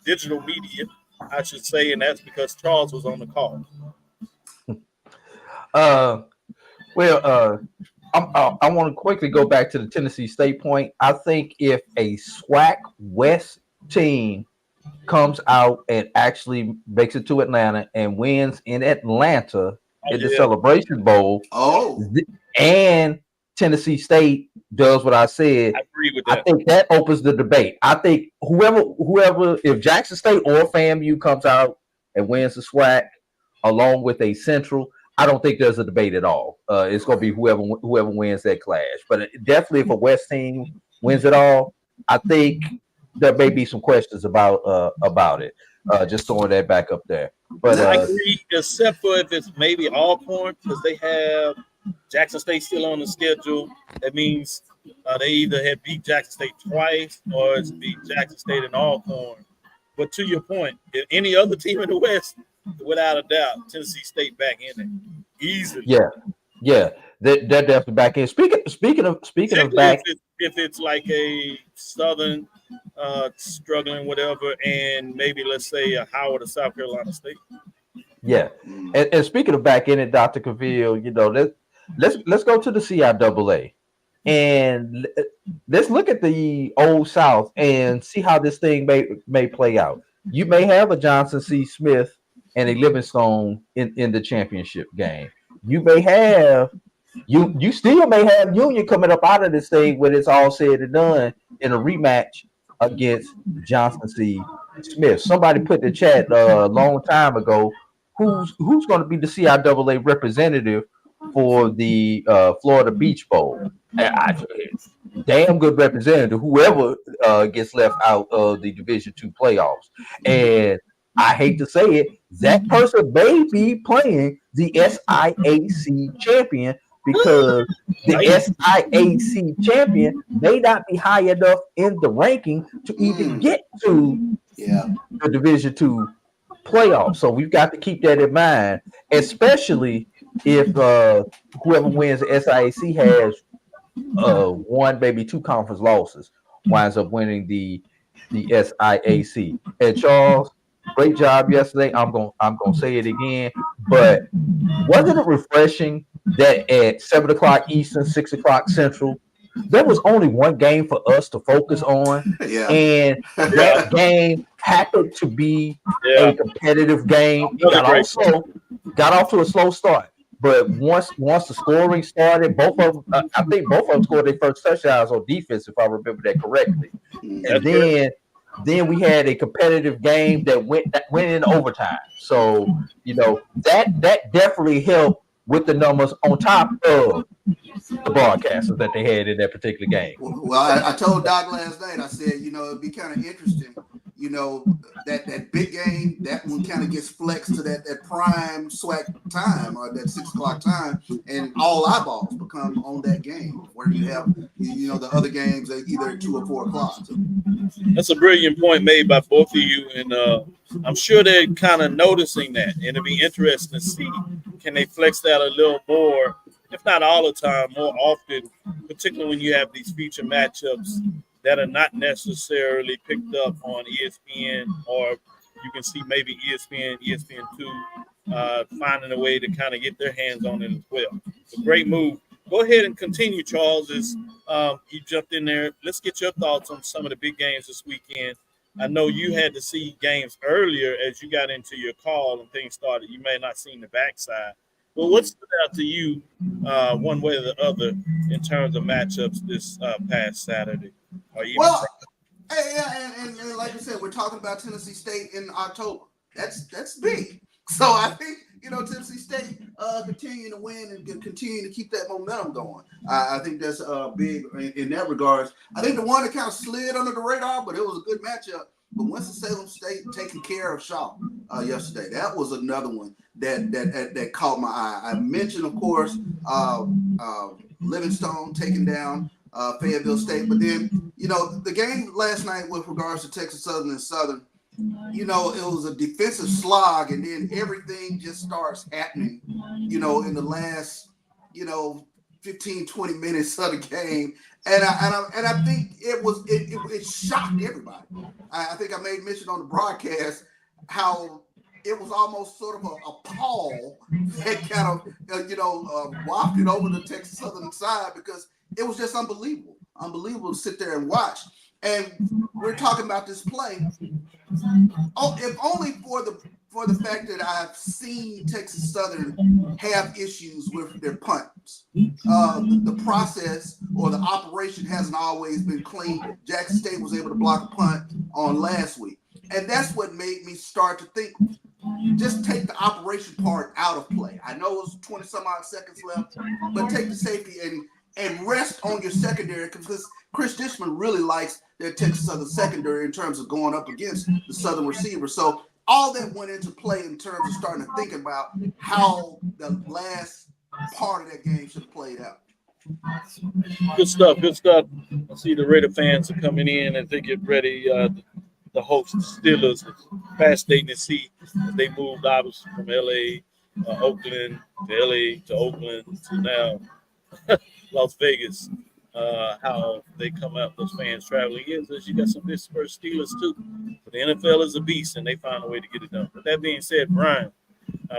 digital media, I should say, and that's because Charles was on the call. I want to quickly go back to the Tennessee State point. I think if a SWAC West team comes out and actually makes it to Atlanta and wins in Atlanta in the Celebration Bowl, and Tennessee State does what I said, I agree with that. I think that opens the debate. I think whoever, if Jackson State or FAMU comes out and wins the SWAC along with a Central, I don't think there's a debate at all. It's going to be whoever wins that clash. But definitely, if a West team wins it all, I think there may be some questions about it. Just throwing that back up there. But I agree, except for if it's maybe Alcorn, because they have Jackson State still on the schedule. That means they either have beat Jackson State twice or it's beat Jackson State and Alcorn. But to your point, if any other team in the West, without a doubt, Tennessee State back in it easily. Yeah, they're definitely back in. Speaking of back, if it's like a Southern struggling, whatever, and maybe let's say a Howard or South Carolina State. Yeah, and speaking of back in it, Dr. Cavil, let's go to the CIAA and let's look at the Old South and see how this thing may play out. You may have a Johnson C. Smith and a Livingstone in the championship game. You may have you still may have Union coming up out of this thing when it's all said and done in a rematch against Johnson C. Smith. Somebody put in the chat a long time ago who's going to be the CIAA representative for the Florida Beach Bowl. Damn good representative, whoever gets left out of the Division II playoffs. And I hate to say it, that person may be playing the SIAC champion because the SIAC champion may not be high enough in the ranking to even get to the Division II playoffs. So we've got to keep that in mind, especially if whoever wins the SIAC has one, maybe two conference losses, winds up winning the SIAC. And Charles, great job yesterday. I'm gonna say it again, but wasn't it refreshing that at 7:00 Eastern, 6:00 Central, there was only one game for us to focus on, and that game happened to be a competitive game. It got off to a slow start, but once the scoring started, I think both of them scored their first touchdowns on defense, if I remember that correctly. And then we had a competitive game that went in overtime. So that definitely helped with the numbers on top of the broadcasters that they had in that particular game. Well, I told Doc last night, I said, it'd be kind of interesting, that big game, that one kind of gets flexed to that prime SWAC time or that 6:00 time, and all eyeballs become on that game where you have, the other games at either 2 or 4 o'clock. So. That's a brilliant point made by both of you, and I'm sure they're kind of noticing that, and it'll be interesting to see, can they flex that a little more, if not all the time, more often, particularly when you have these feature matchups that are not necessarily picked up on ESPN, or you can see maybe ESPN2 finding a way to kind of get their hands on it as well. It's a great move. Go ahead and continue, Charles, as you jumped in there. Let's get your thoughts on some of the big games this weekend. I know you had to see games earlier as you got into your call and things started. You may not have seen the backside. But what stood out to you one way or the other in terms of matchups this past Saturday? Well, and like I said, we're talking about Tennessee State in October. That's big. So I think, Tennessee State continuing to win and continuing to keep that momentum going. I think that's big in that regards. I think the one that kind of slid under the radar, but it was a good matchup. But Winston-Salem State taking care of Shaw yesterday. That was another one that caught my eye. I mentioned, of course, Livingstone taking down Fayetteville State. But then, the game last night with regards to Texas Southern and Southern, it was a defensive slog, and then everything just starts happening, in the last, 15, 20 minutes of the game. And I think it shocked everybody. I think I made mention on the broadcast how it was almost sort of a pall that kind of wafted over the Texas Southern side, because it was just unbelievable to sit there and watch. And we're talking about this play, if only for the fact that I've seen Texas Southern have issues with their punts. The process or the operation hasn't always been clean. Jackson State was able to block a punt on last week. And that's what made me start to think, just take the operation part out of play. I know it was 20 some odd seconds left, but take the safety and rest on your secondary, because Chris Dishman really likes their Texas Southern secondary in terms of going up against the Southern receiver. So all that went into play in terms of starting to think about how the last part of that game should have played out. Good stuff. Good stuff. I see the Raider fans are coming in as they get ready. The host Steelers fascinating to see as they moved obviously from L.A., Oakland to L.A. to Oakland to now Las Vegas. How they come out, those fans traveling in. So you got some Pittsburgh Steelers too. But the NFL is a beast, and they find a way to get it done. With that being said, Brian,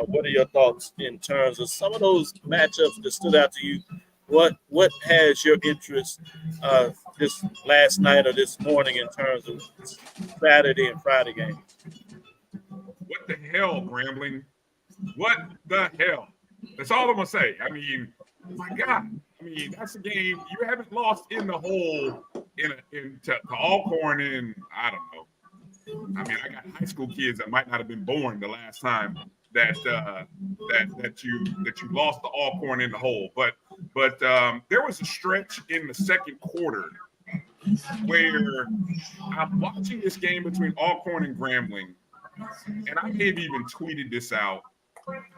what are your thoughts in terms of some of those matchups that stood out to you? What has your interest this last night or this morning in terms of Saturday and Friday games? What the hell, Grambling? What the hell? That's all I'm gonna say. I mean, my God. I mean, that's a game you haven't lost in the hole to Alcorn in, I don't know. I mean, I got high school kids that might not have been born the last time that you lost the Alcorn in the hole. But there was a stretch in the second quarter where I'm watching this game between Alcorn and Grambling, and I may have even tweeted this out.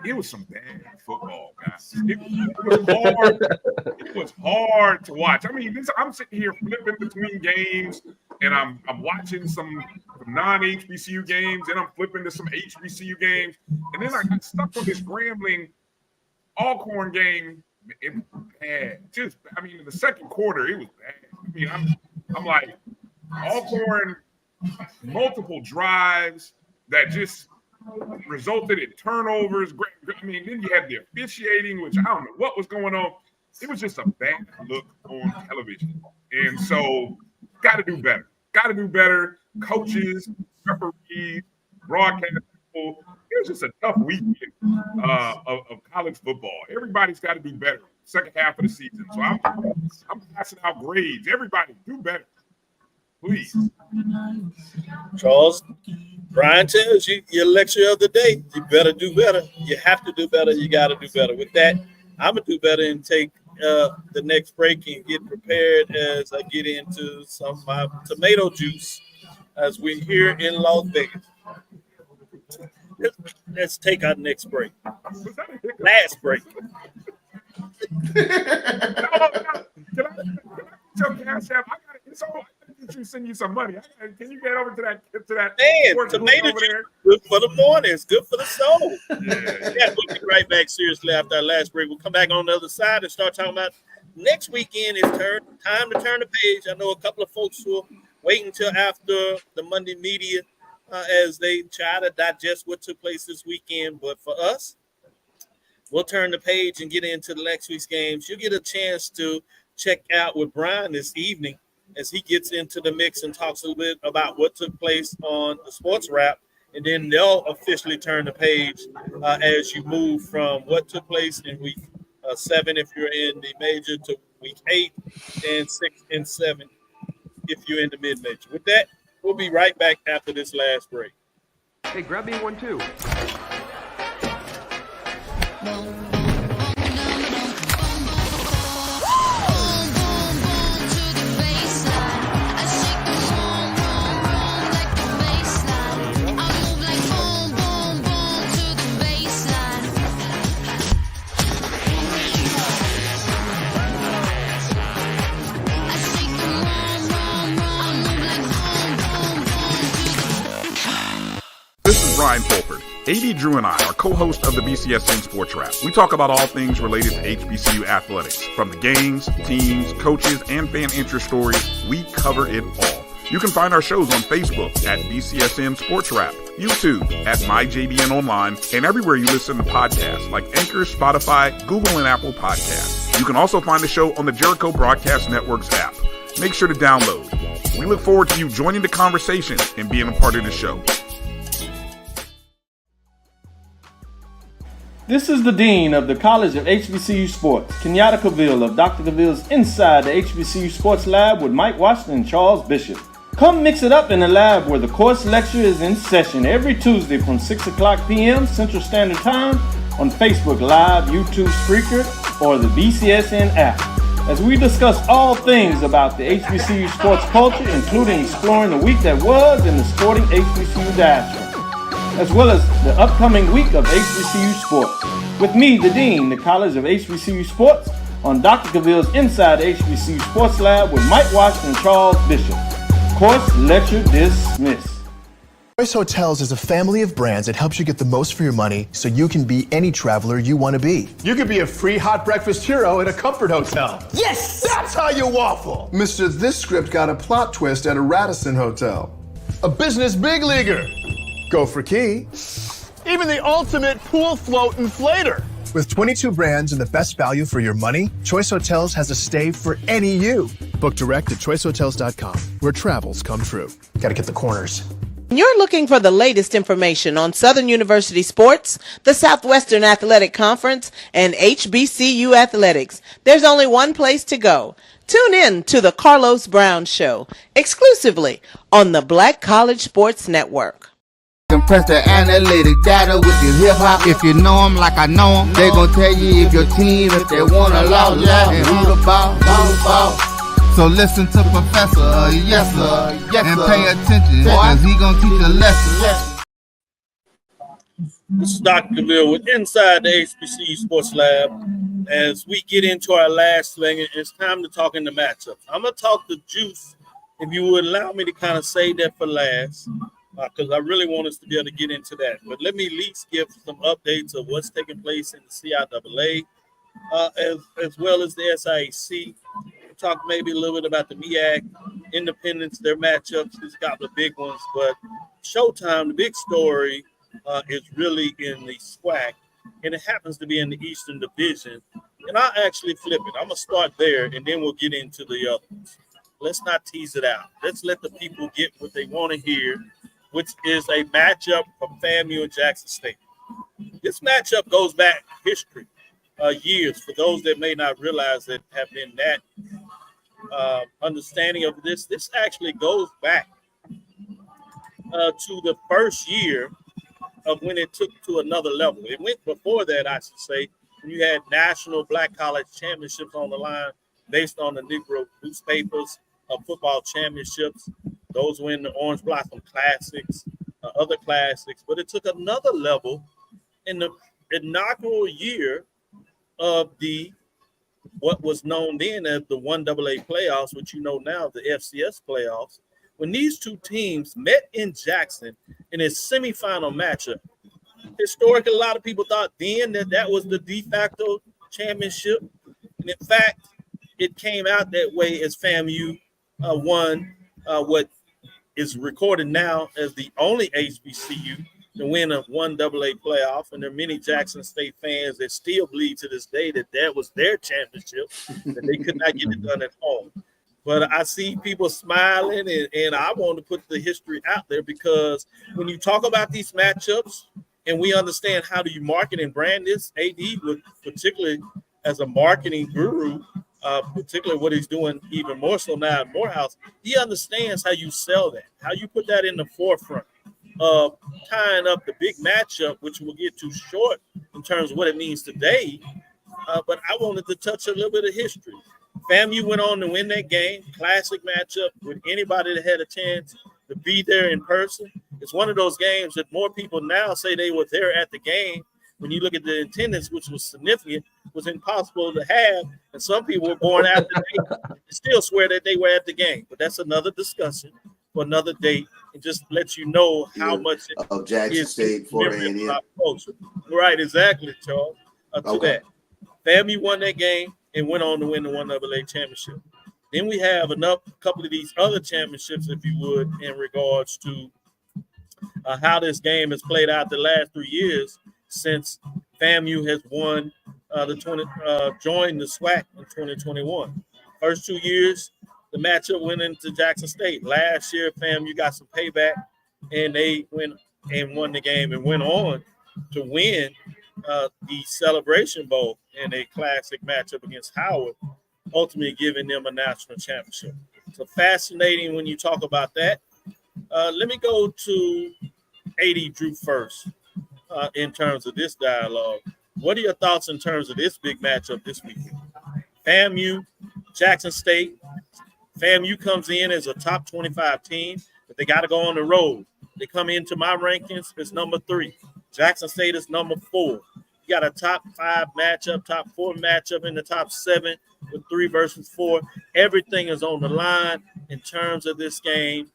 It was some bad football, guys. It was hard to watch. I mean, I'm sitting here flipping between games, and I'm watching some non-HBCU games, and I'm flipping to some HBCU games, and then I got stuck on this Grambling Alcorn game. It was bad. I mean, in the second quarter, it was bad. I mean, I'm like, Alcorn, multiple drives that just resulted in turnovers. I mean, then you had the officiating, which I don't know what was going on. It was just a bad look on television. And so, got to do better. Got to do better. Coaches, referees, broadcast people. It was just a tough weekend of college football. Everybody's got to do better second half of the season. So I'm passing out grades. Everybody do better, please. Charles, Brian tells you your lecture of the day. You better do better. You have to do better. You got to do better. With that, I'm going to do better and take the next break and get prepared as I get into some of my tomato juice as we're here in Las Vegas. Let's take our next break. Last break. Can I Cash App? I got to send you some money. Can you get over to that? Man, tomato juice, good for the morning. It's good for the soul. Yeah, we'll be right back seriously after our last break. We'll come back on the other side and start talking about next weekend. It's time to turn the page. I know a couple of folks will wait until after the Monday media as they try to digest what took place this weekend. But for us, we'll turn the page and get into the next week's games. You'll get a chance to check out with Brian this evening as he gets into the mix and talks a little bit about what took place on the sports wrap. And then they'll officially turn the page as you move from what took place in week 7 if you're in the major to week 8 and 6 and 7 if you're in the mid-major. With that, we'll be right back after this last break. Hey, grab me one too. Brian Fulford. AD Drew and I are co-hosts of the BCSN Sports Wrap. We talk about all things related to HBCU athletics. From the games, teams, coaches, and fan interest stories, we cover it all. You can find our shows on Facebook at BCSN Sports Wrap, YouTube at MyJBN Online, and everywhere you listen to podcasts like Anchor, Spotify, Google, and Apple Podcasts. You can also find the show on the Jericho Broadcast Network's app. Make sure to download. We look forward to you joining the conversation and being a part of the show. This is the Dean of the College of HBCU Sports, Kenyatta Cavil of Dr. Cavil's Inside the HBCU Sports Lab with Mike Washington and Charles Bishop. Come mix it up in the lab where the course lecture is in session every Tuesday from 6 o'clock p.m. Central Standard Time on Facebook Live, YouTube Spreaker, or the BCSN app, as we discuss all things about the HBCU sports culture, including exploring the week that was in the sporting HBCU diaspora, as well as the upcoming week of HBCU sports. With me, the Dean, the College of HBCU Sports, on Dr. Cavil's Inside HBCU Sports Lab with Mike Washington and Charles Bishop. Course lecture dismissed. Choice Hotels is a family of brands that helps you get the most for your money so you can be any traveler you want to be. You could be a free hot breakfast hero at a comfort hotel. Yes! That's how you waffle. Mr. This script got a plot twist at a Radisson hotel. A business big leaguer. Go for key. Even the ultimate pool float inflator. With 22 brands and the best value for your money, Choice Hotels has a stay for any you. Book direct at choicehotels.com, where travels come true. Gotta get the corners. You're looking for the latest information on Southern University sports, the Southwestern Athletic Conference, and HBCU athletics. There's only one place to go. Tune in to the Carlos Brown Show, exclusively on the Black College Sports Network. Compress the analytic data with your hip hop. If you know them like I know them, they gon' tell you if your team, if they wanna lose, and who the ball. So listen to Professor, yes sir, and pay attention, cause he gon' teach a lesson. This is Dr. Cavil with Inside the HBCU Sports Lab. As we get into our last thing, it's time to talk in the matchups. I'm gonna talk the juice, if you would allow me to kind of save that for last, because I really want us to be able to get into that. But let me at least give some updates of what's taking place in the CIAA, as well as the SIAC. Talk maybe a little bit about the MEAC, Independence, their matchups. These got the big ones, but Showtime, the big story is really in the SWAC, and it happens to be in the Eastern Division. And I'll actually flip it. I'm going to start there, and then we'll get into the others. Let's not tease it out. Let's let the people get what they want to hear, which is a matchup from FAMU and Jackson State. This matchup goes back history. Years, for those that may not realize that have been that understanding of this. This actually goes back to the first year of when it took to another level. It went before that, I should say, when you had national black college championships on the line based on the Negro newspapers of football championships. Those were in the Orange Blossom Classics, other classics, but it took another level in the inaugural year of the what was known then as the 1AA playoffs, which you know now the FCS playoffs, when these two teams met in Jackson in a semifinal matchup. Historically, a lot of people thought then that was the de facto championship, and in fact, it came out that way as FAMU won what is recorded now as the only HBCU to win a 1AA playoff, and there are many Jackson State fans that still believe to this day that was their championship, that they could not get it done at home. But I see people smiling, and I want to put the history out there, because when you talk about these matchups and we understand how do you market and brand this, AD, would particularly as a marketing guru, particularly what he's doing even more so now at Morehouse, he understands how you sell that, how you put that in the forefront of tying up the big matchup, which we'll get too short in terms of what it means today. But I wanted to touch a little bit of history. FAMU went on to win that game, classic matchup with anybody that had a chance to be there in person. It's one of those games that more people now say they were there at the game. When you look at the attendance, which was significant, was impossible to have. And some people were born after they still swear that they were at the game. But that's another discussion for another date, and just let you know how much of Jackson State for right, exactly, Charles. To that, FAMU won that game and went on to win the 1AA championship. Then we have a couple of these other championships, if you would, in regards to how this game has played out the last 3 years since FAMU has won joined the SWAC in 2021. First 2 years, the matchup went into Jackson State. Last year, FAMU got some payback, and they went and won the game and went on to win the Celebration Bowl in a classic matchup against Howard, ultimately giving them a national championship. So fascinating when you talk about that. Let me go to 80 Drew first in terms of this dialogue. What are your thoughts in terms of this big matchup this weekend? FAMU, Jackson State. FAMU comes in as a top 25 team, but they got to go on the road. They come into my rankings as number 3. Jackson State is number 4. You got a top 5 matchup, top 4 matchup in the top 7 with 3 versus 4. Everything is on the line in terms of this game.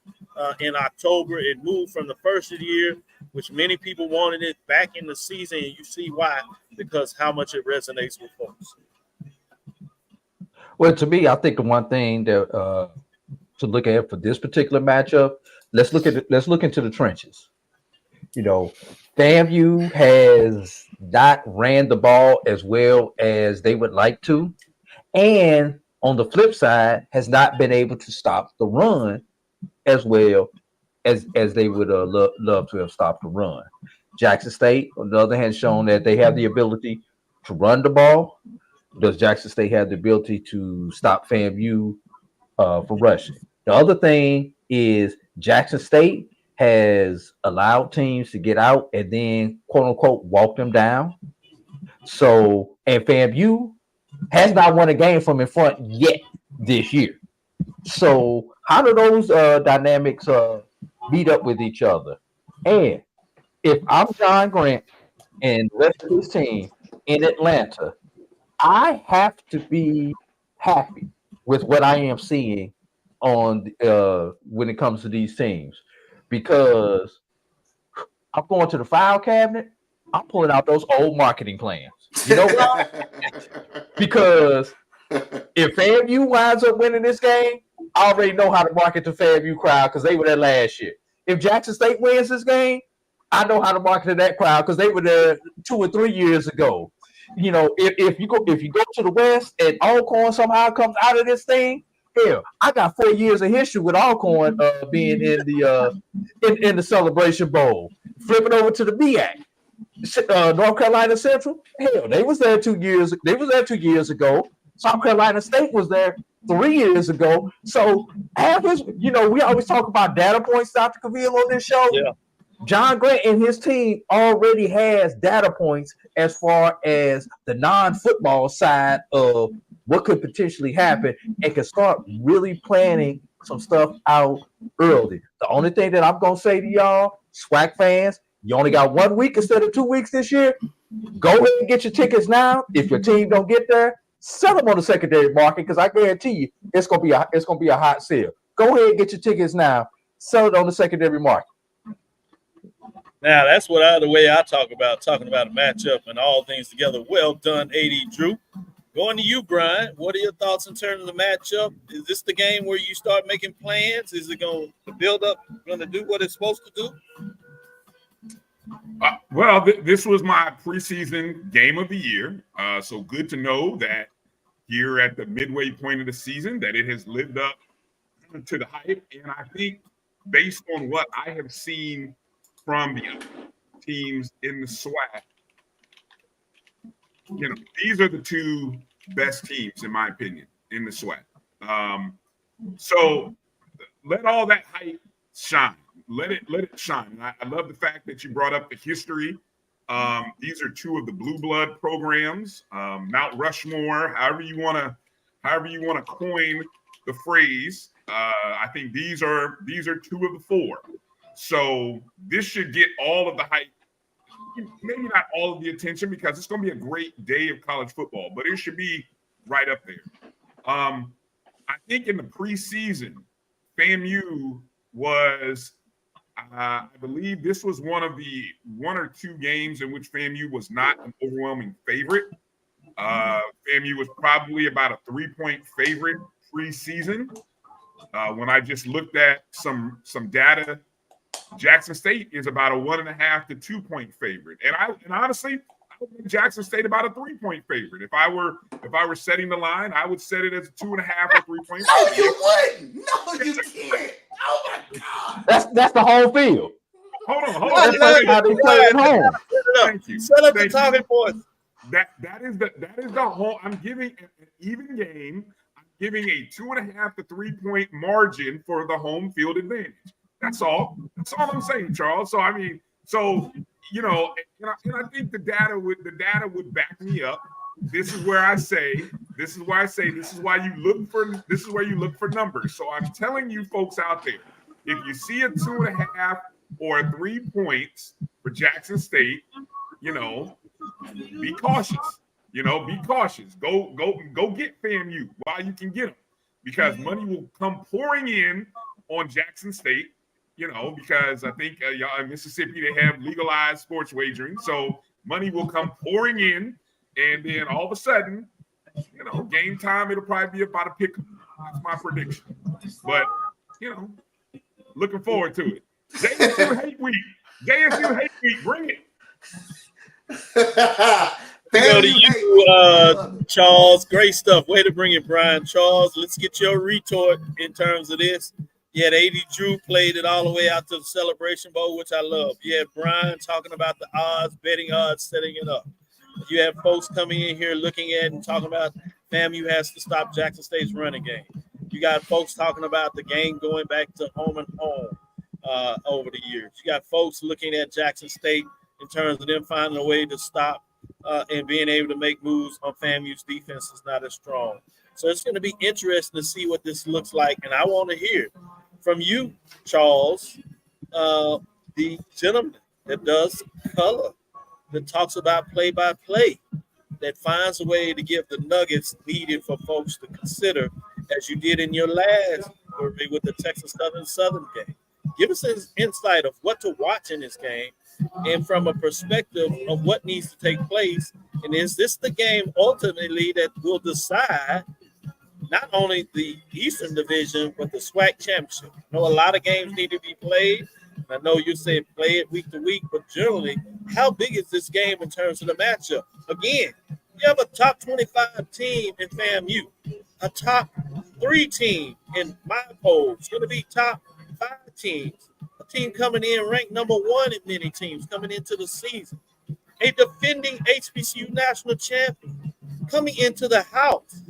In October, it moved from the first of the year, which many people wanted it back in the season, and you see why, because how much it resonates with folks. Well, to me, I think the one thing that to look at for this particular matchup, let's look into the trenches. You know, FAMU has not ran the ball as well as they would like to, and on the flip side, has not been able to stop the run as well as they would love to have stopped the run. Jackson State, on the other hand, shown that they have the ability to run the ball. Does Jackson State have the ability to stop FAMU from rushing? The other thing is Jackson State has allowed teams to get out and then, quote unquote, walk them down. So, and FAMU has not won a game from in front yet this year. So, how do those dynamics meet up with each other? And if I'm John Grant and the rest of his team in Atlanta, I have to be happy with what I am seeing on when it comes to these teams, because I'm going to the file cabinet. I'm pulling out those old marketing plans. You know why? Because if FAMU winds up winning this game, I already know how to market the FAMU crowd because they were there last year. If Jackson State wins this game, I know how to market to that crowd because they were there 2 or 3 years ago. You know, if you go to the West and Alcorn somehow comes out of this thing, hell, I got 4 years of history with Alcorn being in the Celebration Bowl. Flipping over to the MEAC, North Carolina Central, hell, they was there 2 years. They was there 2 years ago. South Carolina State was there 3 years ago. So, we always talk about data points, Dr. Cavil, on this show. Yeah. John Grant and his team already has data points as far as the non-football side of what could potentially happen and can start really planning some stuff out early. The only thing that I'm going to say to y'all, SWAC fans, you only got 1 week instead of 2 weeks this year. Go ahead and get your tickets now. If your team don't get there, sell them on the secondary market because I guarantee you it's gonna be a hot sale. Go ahead and get your tickets now. Sell it on the secondary market. Now, that's the way I talking about a matchup and all things together. Well done, 80 Drew. Going to you, Brian. What are your thoughts in terms of the matchup? Is this the game where you start making plans? Is it going to build up, going to do what it's supposed to do? This was my preseason game of the year. So good to know that here at the midway point of the season that it has lived up to the hype. And I think based on what I have seen from the teams in the SWAC, these are the 2 best teams, in my opinion, in the SWAC. So let all that hype shine. Let it shine. I love the fact that you brought up the history. These are 2 of the blue blood programs, Mount Rushmore, however you want to coin the phrase. I think these are 2 of the 4. So this should get all of the hype, maybe not all of the attention because it's going to be a great day of college football, but it should be right up there. I think in the preseason, FAMU was, I believe this was one of the 1 or 2 games in which FAMU was not an overwhelming favorite. FAMU was probably about a 3-point favorite preseason. When I just looked at some data, Jackson State is about a 1.5 to 2 point favorite, and honestly, I would make Jackson State about a 3-point favorite. If I were setting the line, I would set it as a 2.5 or 3 point. No, you wouldn't. No, you can't. Oh my God. That's the whole field. Hold on. How they play at home. Thank you. Set up the talking points. That is the whole. I'm giving an even game. I'm giving a 2.5 to 3 point margin for the home field advantage. That's all. That's all I'm saying, Charles. So I mean, you know, and I think the data would back me up. This is where I say, this is why you look for numbers. So I'm telling you folks out there, if you see a 2.5 or 3 points for Jackson State, you know, be cautious. You know, be cautious. Go get FAMU while you can get them, because money will come pouring in on Jackson State. You know, because I think y'all in Mississippi they have legalized sports wagering, so money will come pouring in, and then all of a sudden, you know, game time it'll probably be about a pick. That's my prediction. But you know, looking forward to it. JSU Hate Week. JSU Hate Week. Bring it. Go to you, Charles. Great stuff. Way to bring it, Brian. Charles, let's get your retort in terms of this. You had AD Drew played it all the way out to the Celebration Bowl, which I love. You had Brian talking about the odds, betting odds, setting it up. You have folks coming in here looking at and talking about FAMU has to stop Jackson State's running game. You got folks talking about the game going back to home and home over the years. You got folks looking at Jackson State in terms of them finding a way to stop and being able to make moves on FAMU's defense is not as strong. So it's going to be interesting to see what this looks like. And I want to hear from you, Charles, the gentleman that does color, that talks about play-by-play, that finds a way to give the nuggets needed for folks to consider, as you did in your last survey with the Texas Southern game. Give us an insight of what to watch in this game and from a perspective of what needs to take place. And is this the game ultimately that will decide not only the Eastern Division, but the SWAC Championship? I know a lot of games need to be played. I know you say play it week to week, but generally, how big is this game in terms of the matchup? Again, you have a top 25 team in FAMU, a top 3 team in my poll. It's going to be top 5 teams. A team coming in ranked number 1 in many teams coming into the season. A defending HBCU national champion coming into the house.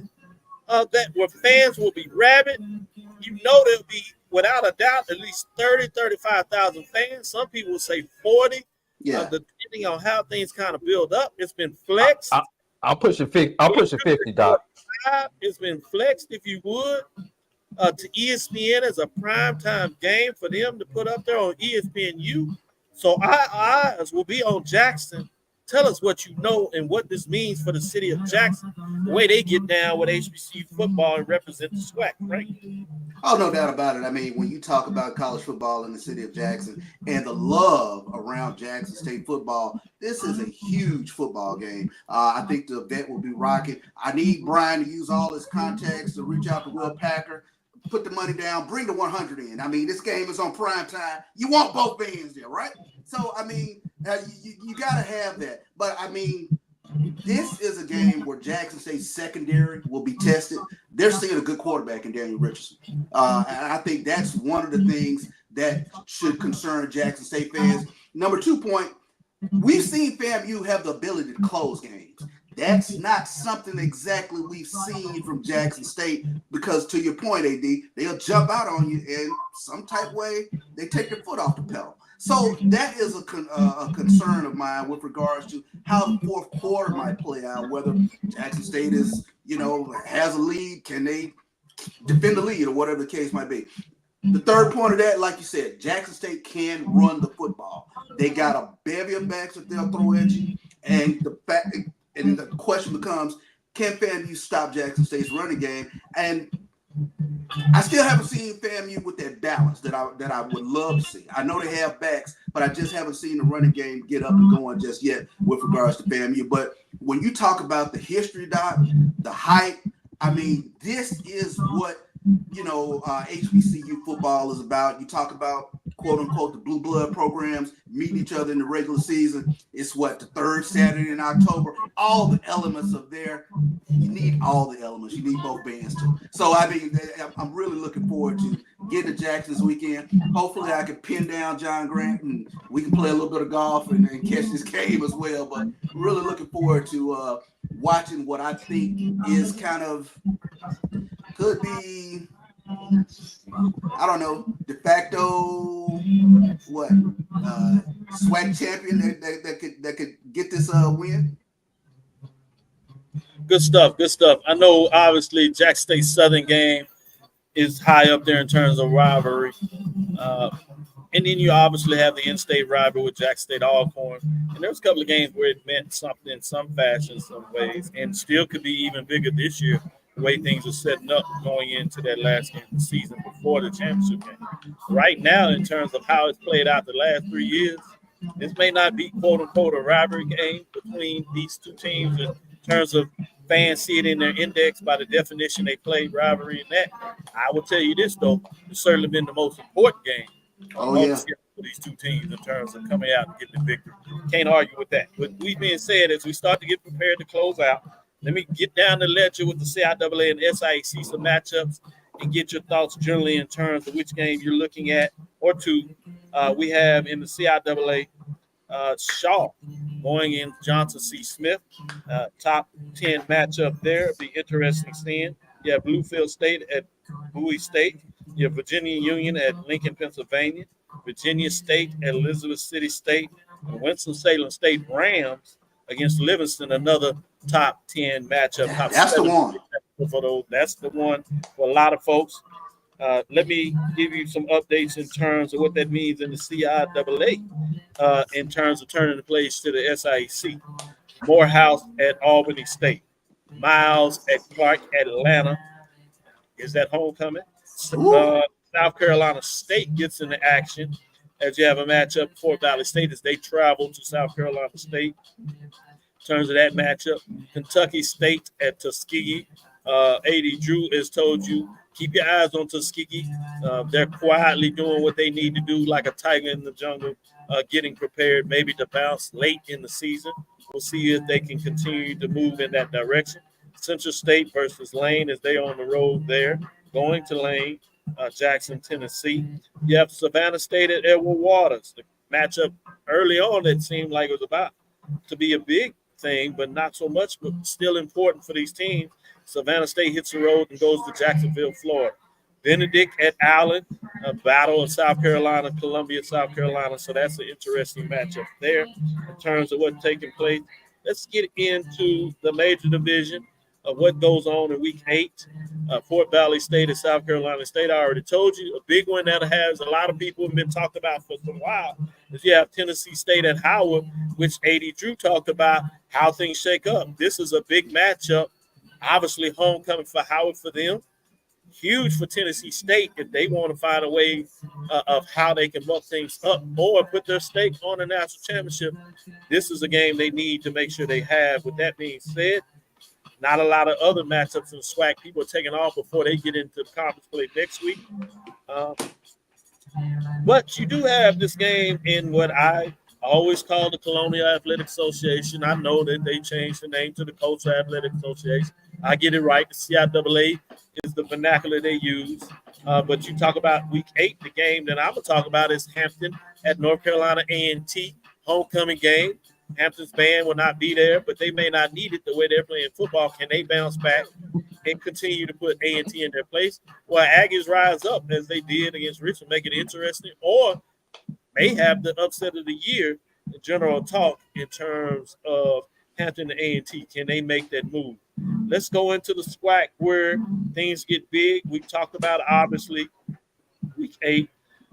That where fans will be rabid. You know there'll be, without a doubt, at least 30, 35,000 fans. Some people will say 40. Yeah. Depending on how things kind of build up. It's been flexed. I'll push it 50. I'll push it 50, Doc. It's been flexed, if you would, to ESPN as a primetime game for them to put up there on ESPNU. So our eyes will be on Jackson. Tell us what you know and what this means for the city of Jackson, the way they get down with HBCU football and represent the SWAC, right? Oh, no doubt about it. I mean, when you talk about college football in the city of Jackson and the love around Jackson State football, this is a huge football game. I think the event will be rocking. I need Brian to use all his contacts to reach out to Will Packer, put the money down, bring the 100 in. I mean, this game is on prime time. You want both bands there, right? So, I mean, you got to have that. But, I mean, this is a game where Jackson State secondary will be tested. They're seeing a good quarterback in Daniel Richardson. And I think that's one of the things that should concern Jackson State fans. Number 2 point, we've seen FAMU have the ability to close games. That's not something exactly we've seen from Jackson State because, to your point, AD, they'll jump out on you in some type of way. They take their foot off the pedal. So that is a concern of mine with regards to how the fourth quarter might play out, whether Jackson State is, has a lead, can they defend the lead or whatever the case might be. The third point of that, like you said, Jackson State can run the football. They got a bevy of backs that they'll throw at you. And the question becomes, can FAMU stop Jackson State's running game? And I still haven't seen FAMU with that balance that I would love to see. I know they have backs, but I just haven't seen the running game get up and going just yet with regards to FAMU. But when you talk about the history, Doc, the hype, I mean, this is what HBCU football is about. You talk about, quote unquote, the blue blood programs meet each other in the regular season. It's the third Saturday in October. All the elements of there. You need all the elements. You need both bands too. So I mean, I'm really looking forward to getting to Jackson this weekend. Hopefully, I can pin down John Grant and we can play a little bit of golf and catch this game as well. But really looking forward to watching what I think is kind of could be, I don't know, de facto what SWAC champion that could get this win. Good stuff. Good stuff. I know, obviously, Jack State Southern game is high up there in terms of rivalry. And then you obviously have the in-state rivalry with Jack State Alcorn. And there's a couple of games where it meant something in some fashion, some ways, and still could be even bigger this year, the way things are setting up going into that last game of the season before the championship game. Right now, in terms of how it's played out the last 3 years, this may not be, quote-unquote, a rivalry game between these two teams in terms of fans see it in their index by the definition they play rivalry in that. I will tell you this, though, it's certainly been the most important game for these two teams in terms of coming out and getting the victory. Can't argue with that. But we being said, as we start to get prepared to close out, let me get down the ledger with the CIAA and SIAC, some matchups, and get your thoughts generally in terms of which game you're looking at or two. We have in the CIAA Shaw going in Johnson C. Smith. Top 10 matchup there. Be interesting seeing. You have Bluefield State at Bowie State. You have Virginia Union at Lincoln, Pennsylvania. Virginia State at Elizabeth City State. And Winston-Salem State Rams against Livingston, another top 10 matchup. That's the one. For those. That's the one for a lot of folks. Let me give you some updates in terms of what that means in the CIAA in terms of turning the place to the SIAC. Morehouse at Albany State. Miles at Clark, Atlanta. Is that homecoming? South Carolina State gets into action as you have a matchup. Fort Valley State as they travel to South Carolina State. In terms of that matchup, Kentucky State at Tuskegee. A.D. Drew has told you, keep your eyes on Tuskegee. They're quietly doing what they need to do, like a tiger in the jungle, getting prepared maybe to bounce late in the season. We'll see if they can continue to move in that direction. Central State versus Lane as they on the road there, going to Lane, Jackson, Tennessee. You have Savannah State at Edward Waters. The matchup early on, it seemed like it was about to be a big thing, but not so much, but still important for these teams. Savannah State hits the road and goes to Jacksonville, Florida. Benedict at Allen, a battle of South Carolina, Columbia, South Carolina. So that's an interesting matchup there in terms of what's taking place. Let's get into the major division of what goes on in week 8. Fort Valley State and South Carolina State. I already told you, a big one that has a lot of people have been talked about for some while is you have Tennessee State at Howard, which A.D. Drew talked about how things shake up. This is a big matchup. Obviously, homecoming for Howard for them. Huge for Tennessee State if they want to find a way of how they can buck things up or put their stake on a national championship. This is a game they need to make sure they have. With that being said, not a lot of other matchups in the SWAC. People are taking off before they get into the conference play next week. But you do have this game in what I always call the Colonial Athletic Association. I know that they changed the name to the Cultural Athletic Association. I get it right. The CIAA is the vernacular they use. But you talk about week 8, the game that I'm going to talk about is Hampton at North Carolina A&T, homecoming game. Hampton's band will not be there, but they may not need it the way they're playing football. Can they bounce back and continue to put A&T in their place? Well, Aggies rise up as they did against Richmond, make it interesting, or may have the upset of the year, the general talk in terms of Hampton and A&T. Can they make that move? Let's go into the SWAC where things get big. We talked about, obviously, week 8,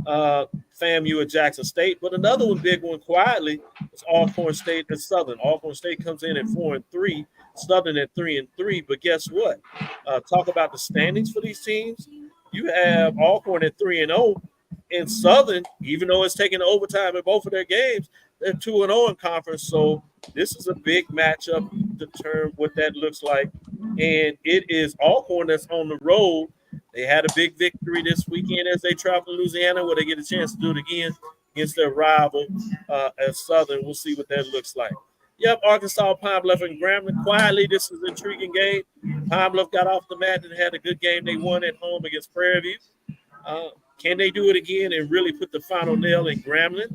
FAMU at Jackson State. But another one, big one quietly, is Alcorn State and Southern. Alcorn State comes in at 4-3, Southern at 3-3. But guess what? Talk about the standings for these teams. You have Alcorn at 3-0. And Southern, even though it's taking overtime in both of their games, they're 2-0 in conference. So this is a big matchup to determine what that looks like. And it is Alcorn that's on the road. They had a big victory this weekend as they travel to Louisiana, where they get a chance to do it again against their rival at Southern. We'll see what that looks like. Yep, Arkansas, Pine Bluff, and Grambling. Quietly, this is an intriguing game. Pine Bluff got off the mat and had a good game. They won at home against Prairie View. Can they do it again and really put the final nail in Grambling?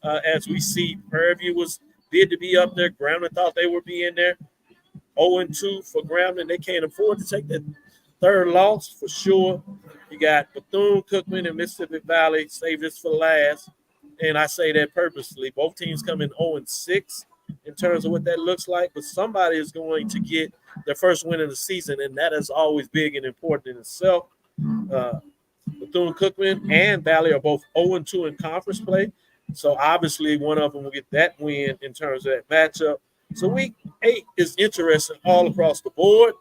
As we see, Prairie View was bid to be up there. Grambling thought they would be in there. 0-2 for Grambling. They can't afford to take that third loss for sure. You got Bethune-Cookman and Mississippi Valley. Save this for last. And I say that purposely. Both teams come in 0-6 in terms of what that looks like, but somebody is going to get their first win of the season, and that is always big and important in itself. Bethune-Cookman and Valley are both 0-2 in conference play, so obviously one of them will get that win in terms of that matchup. So week 8 is interesting all across the board.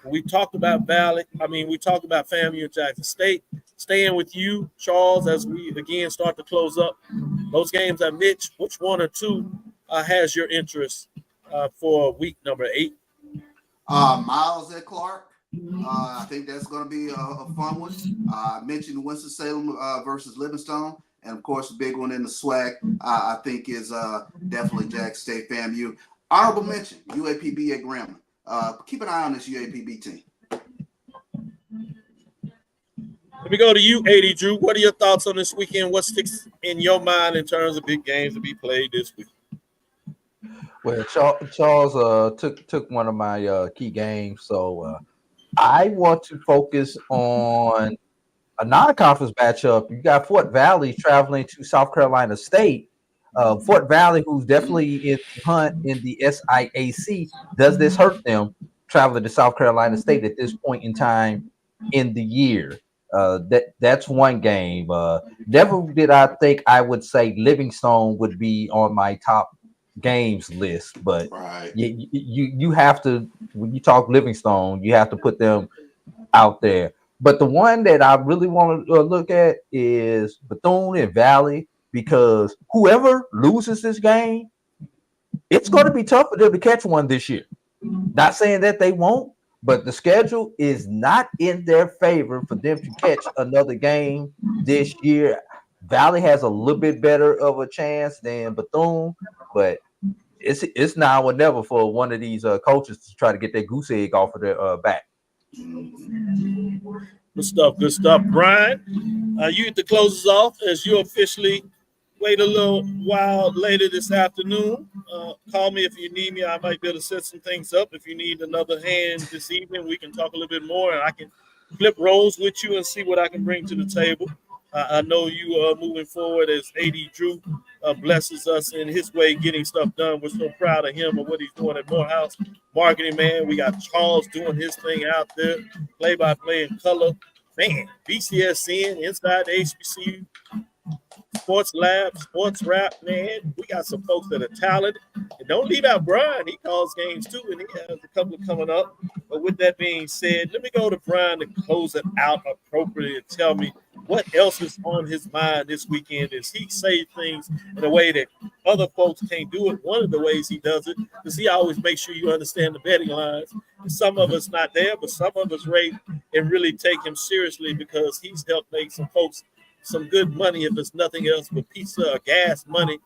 We talked about we talked about FAMU and Jackson State. Staying with you, Charles, as we again start to close up those games. Mitch, which one or two has your interest for week number 8? Miles at Clark. I think that's going to be a fun one. I mentioned Winston-Salem versus Livingstone. And, of course, the big one in the SWAC, I think, is definitely Jackson State FAMU. Honorable mention, UAPB at Grambling. Keep an eye on this UAPB team. Let me go to you, 80 Drew. What are your thoughts on this weekend? What sticks in your mind in terms of big games to be played this week? Well, Charles took one of my key games, so I want to focus on a non-conference matchup. You got Fort Valley traveling to South Carolina State. Fort Valley, who's definitely in the hunt in the SIAC, does this hurt them traveling to South Carolina State at this point in time in the year? That's one game. Never did I think I would say Livingstone would be on my top games list, but right. you have to, when you talk Livingstone, you have to put them out there. But the one that I really want to look at is Bethune and Valley, because whoever loses this game, it's going to be tough for them to catch one this year. Not saying that they won't, but the schedule is not in their favor for them to catch another game this year. Valley has a little bit better of a chance than Bethune, but it's now or never for one of these coaches to try to get their goose egg off of their back. Good stuff. Brian, you get to close us off as you officially wait a little while later this afternoon. Call me if you need me. I might be able to set some things up. If you need another hand this evening, we can talk a little bit more, and I can flip roles with you and see what I can bring to the table. I know you are moving forward as AD Drew blesses us in his way getting stuff done. We're so proud of him and what he's doing at Morehouse. Marketing, man. We got Charles doing his thing out there. Play-by-play in color. Man, BCSN, inside the HBCU. Sports Lab, Sports Rap, man. We got some folks that are talented. And don't leave out Brian. He calls games too, and he has a couple coming up. But with that being said, let me go to Brian to close it out appropriately and tell me what else is on his mind this weekend as he says things in a way that other folks can't do it. One of the ways he does it is he always makes sure you understand the betting lines. And some of us not there, but some of us rate and really take him seriously because he's helped make some folks some good money, if it's nothing else but pizza or gas money,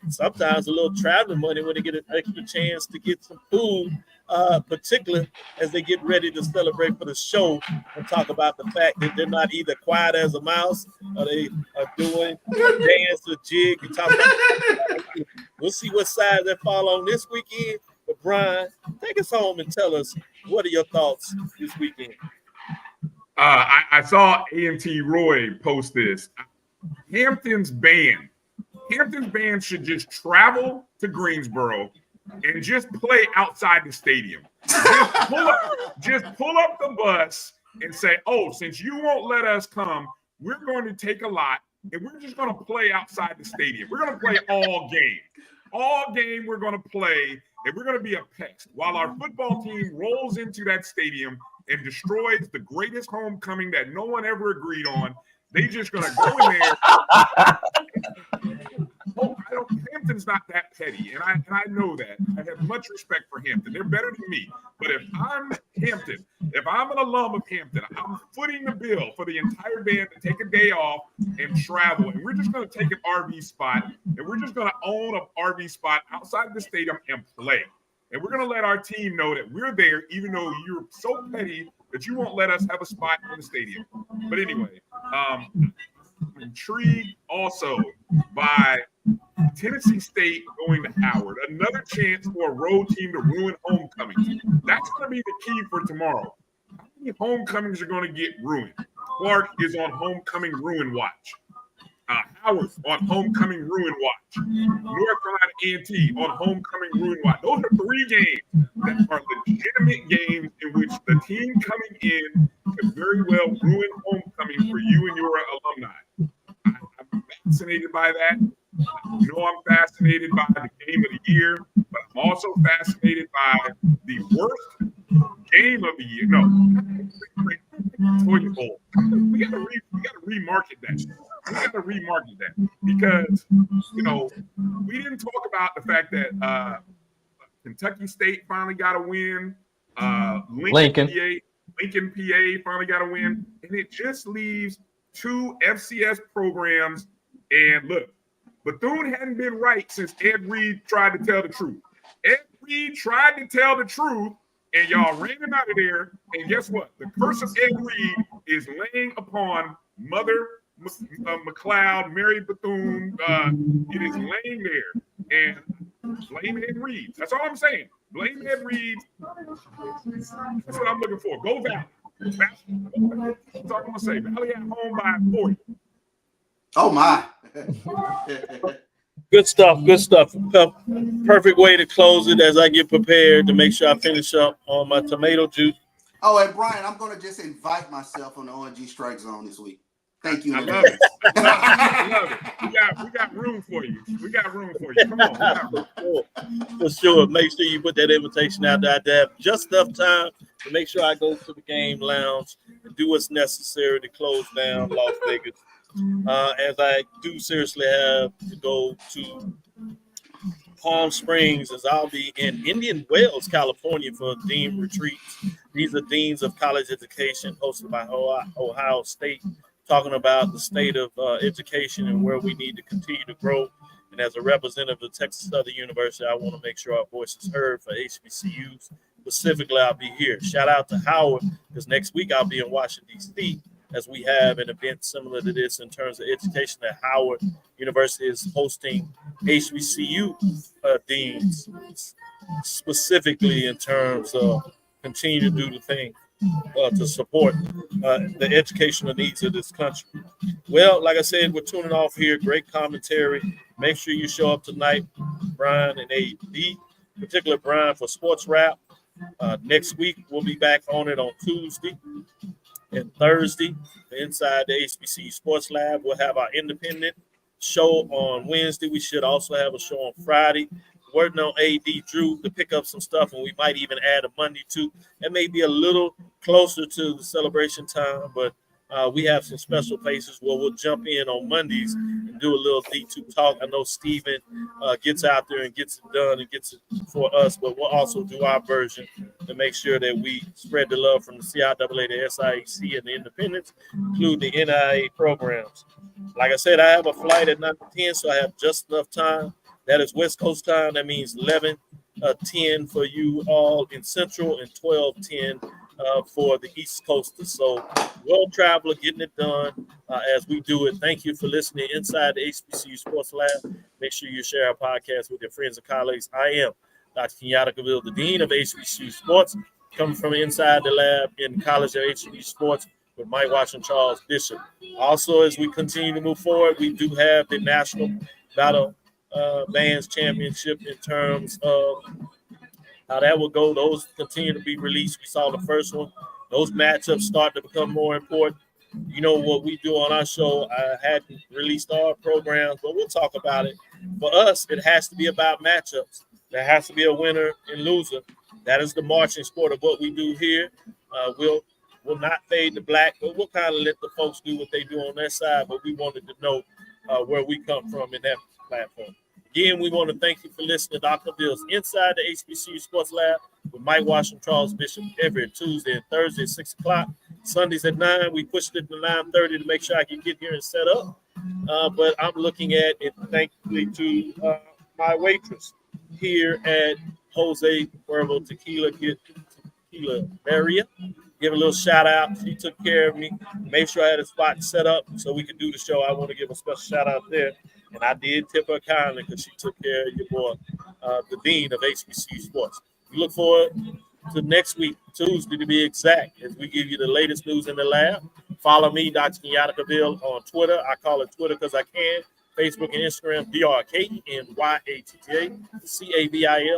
sometimes a little traveling money when they get an extra chance to get some food, particularly as they get ready to celebrate for the show and talk about the fact that they're not either quiet as a mouse or they are doing a dance or jig. And talk about we'll see what side they fall on this weekend. But Brian, take us home and tell us, what are your thoughts this weekend? I saw A&T Roy post this. Hampton's band should just travel to Greensboro and just play outside the stadium. Just pull up the bus and say, oh, since you won't let us come, we're going to take a lot and we're just going to play outside the stadium. We're going to play all game. All game we're going to play, and we're going to be a pest while our football team rolls into that stadium and destroys the greatest homecoming that no one ever agreed on. They just gonna go in there. Hampton's not that petty, and I know that. I have much respect for Hampton. They're better than me. But if I'm Hampton, if I'm an alum of Hampton, I'm footing the bill for the entire band to take a day off and travel. And we're just gonna take an RV spot, and we're just gonna own an RV spot outside the stadium and play. And we're going to let our team know that we're there, even though you're so petty that you won't let us have a spot in the stadium. But anyway, I'm intrigued also by Tennessee State going to Howard. Another chance for a road team to ruin homecoming. That's going to be the key for tomorrow. How homecomings are going to get ruined. Clark is on homecoming ruin watch. Howard on homecoming ruin watch. North Carolina A&T on homecoming ruin watch. Those are 3 games that are legitimate games in which the team coming in could very well ruin homecoming for you and your alumni. I'm fascinated by that. You know, I'm fascinated by the game of the year, but I'm also fascinated by the worst game of the year. No, toilet bowl. We gotta remarket that. We gotta remarket that because we didn't talk about the fact that Kentucky State finally got a win. Lincoln, PA finally got a win, and it just leaves 2 FCS programs. And look, Bethune hadn't been right since Ed Reed tried to tell the truth. Ed Reed tried to tell the truth, and y'all ran him out of there. And guess what? The curse of Ed Reed is laying upon Mother McLeod, Mary Bethune. It is laying there. And blame Ed Reed. That's all I'm saying. Blame Ed Reed. That's what I'm looking for. Go Valley. That's all I'm going to say. Valley at home by 40. Oh, my. Good stuff. Good stuff. Perfect way to close it as I get prepared to make sure I finish up on my tomato juice. Oh, and Brian, I'm going to just invite myself on the ONG Strike Zone this week. Thank you. I love it. I love it. We got room for you. We got room for you. Come on. We got room. For sure. Make sure you put that invitation out there. I have just enough time to make sure I go to the game lounge and do what's necessary to close down Las Vegas. As I do seriously have to go to Palm Springs, as I'll be in Indian Wells, California for Dean Retreats. These are Deans of College Education hosted by Ohio State, talking about the state of education and where we need to continue to grow. And as a representative of Texas Southern University, I want to make sure our voice is heard for HBCUs. Specifically, I'll be here. Shout out to Howard, because next week I'll be in Washington, D.C., as we have an event similar to this in terms of education at Howard University is hosting HBCU deans, specifically in terms of continue to do the thing to support the educational needs of this country. Well, like I said, we're tuning off here. Great commentary. Make sure you show up tonight, Brian and AD, particularly Brian for Sports Wrap. Next week, we'll be back on it on Tuesday and Thursday. Inside the HBCU Sports Lab, we'll have our independent show on Wednesday. We should also have a show on Friday. Working on AD Drew to pick up some stuff, and we might even add a Monday too. It may be a little closer to the celebration time, but we have some special places where we'll jump in on Mondays and do a little D2 talk. I know Steven gets out there and gets it done and gets it for us, but we'll also do our version to make sure that we spread the love from the CIAA, the SIEC, and the independents, include the NIA programs. Like I said, I have a flight at 9:10, so I have just enough time. That is West Coast time. That means 11:10 for you all in Central and 12:10 for the East Coasters. So, World Traveler getting it done as we do it. Thank you for listening inside the HBCU Sports Lab. Make sure you share our podcast with your friends and colleagues. I am Dr. Kenyatta Cavil, the Dean of HBCU Sports, coming from inside the lab in College of HBCU Sports with Mike Watch and Charles Bishop. Also, as we continue to move forward, we do have the National Battle Bands Championship in terms of how that will go. Those continue to be released. We saw the first one. Those matchups start to become more important. You know what we do on our show. I hadn't released our programs, but we'll talk about it. For us, it has to be about matchups. There has to be a winner and loser. That is the marching sport of what we do here. We'll not fade to black, but we'll kind of let the folks do what they do on their side. But we wanted to know where we come from in that platform. Again, we want to thank you for listening to Dr. Bill's Inside the HBCU Sports Lab with Mike Washington, Charles Bishop every Tuesday and Thursday at 6 o'clock. Sundays at 9. We pushed it to 9:30 to make sure I can get here and set up. But I'm looking at it thankfully to my waitress here at Jose Cuervo Tequila Area. Give a little shout out. She took care of me, made sure I had a spot set up so we could do the show. I want to give a special shout out there. And I did tip her kindly because she took care of your boy, the Dean of HBCU Sports. We look forward to next week, Tuesday to be exact, as we give you the latest news in the lab. Follow me, Dr. Kenyatta Cavil, on Twitter. I call it Twitter because I can. Facebook and Instagram, DRKENYATTA,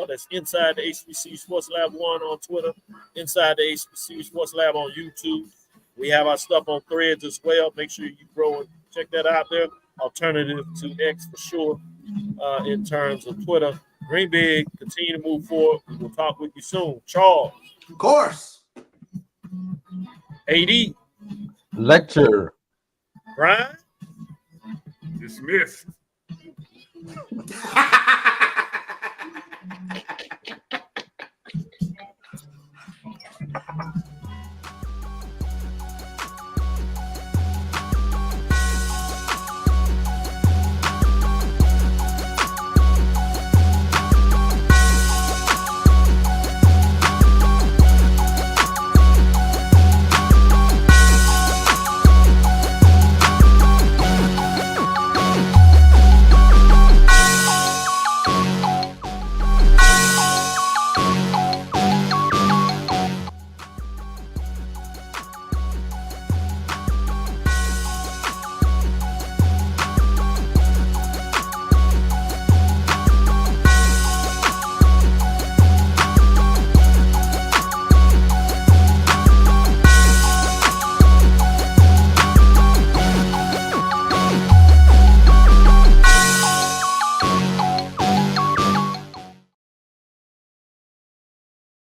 That's Inside the HBCU Sports Lab 1 on Twitter, Inside the HBCU Sports Lab on YouTube. We have our stuff on Threads as well. Make sure you grow and check that out there. Alternative to X for sure in terms of Twitter. Green Big, continue to move forward. We will talk with you soon. Charles. Of course. AD. Lecture. Brian. Dismissed.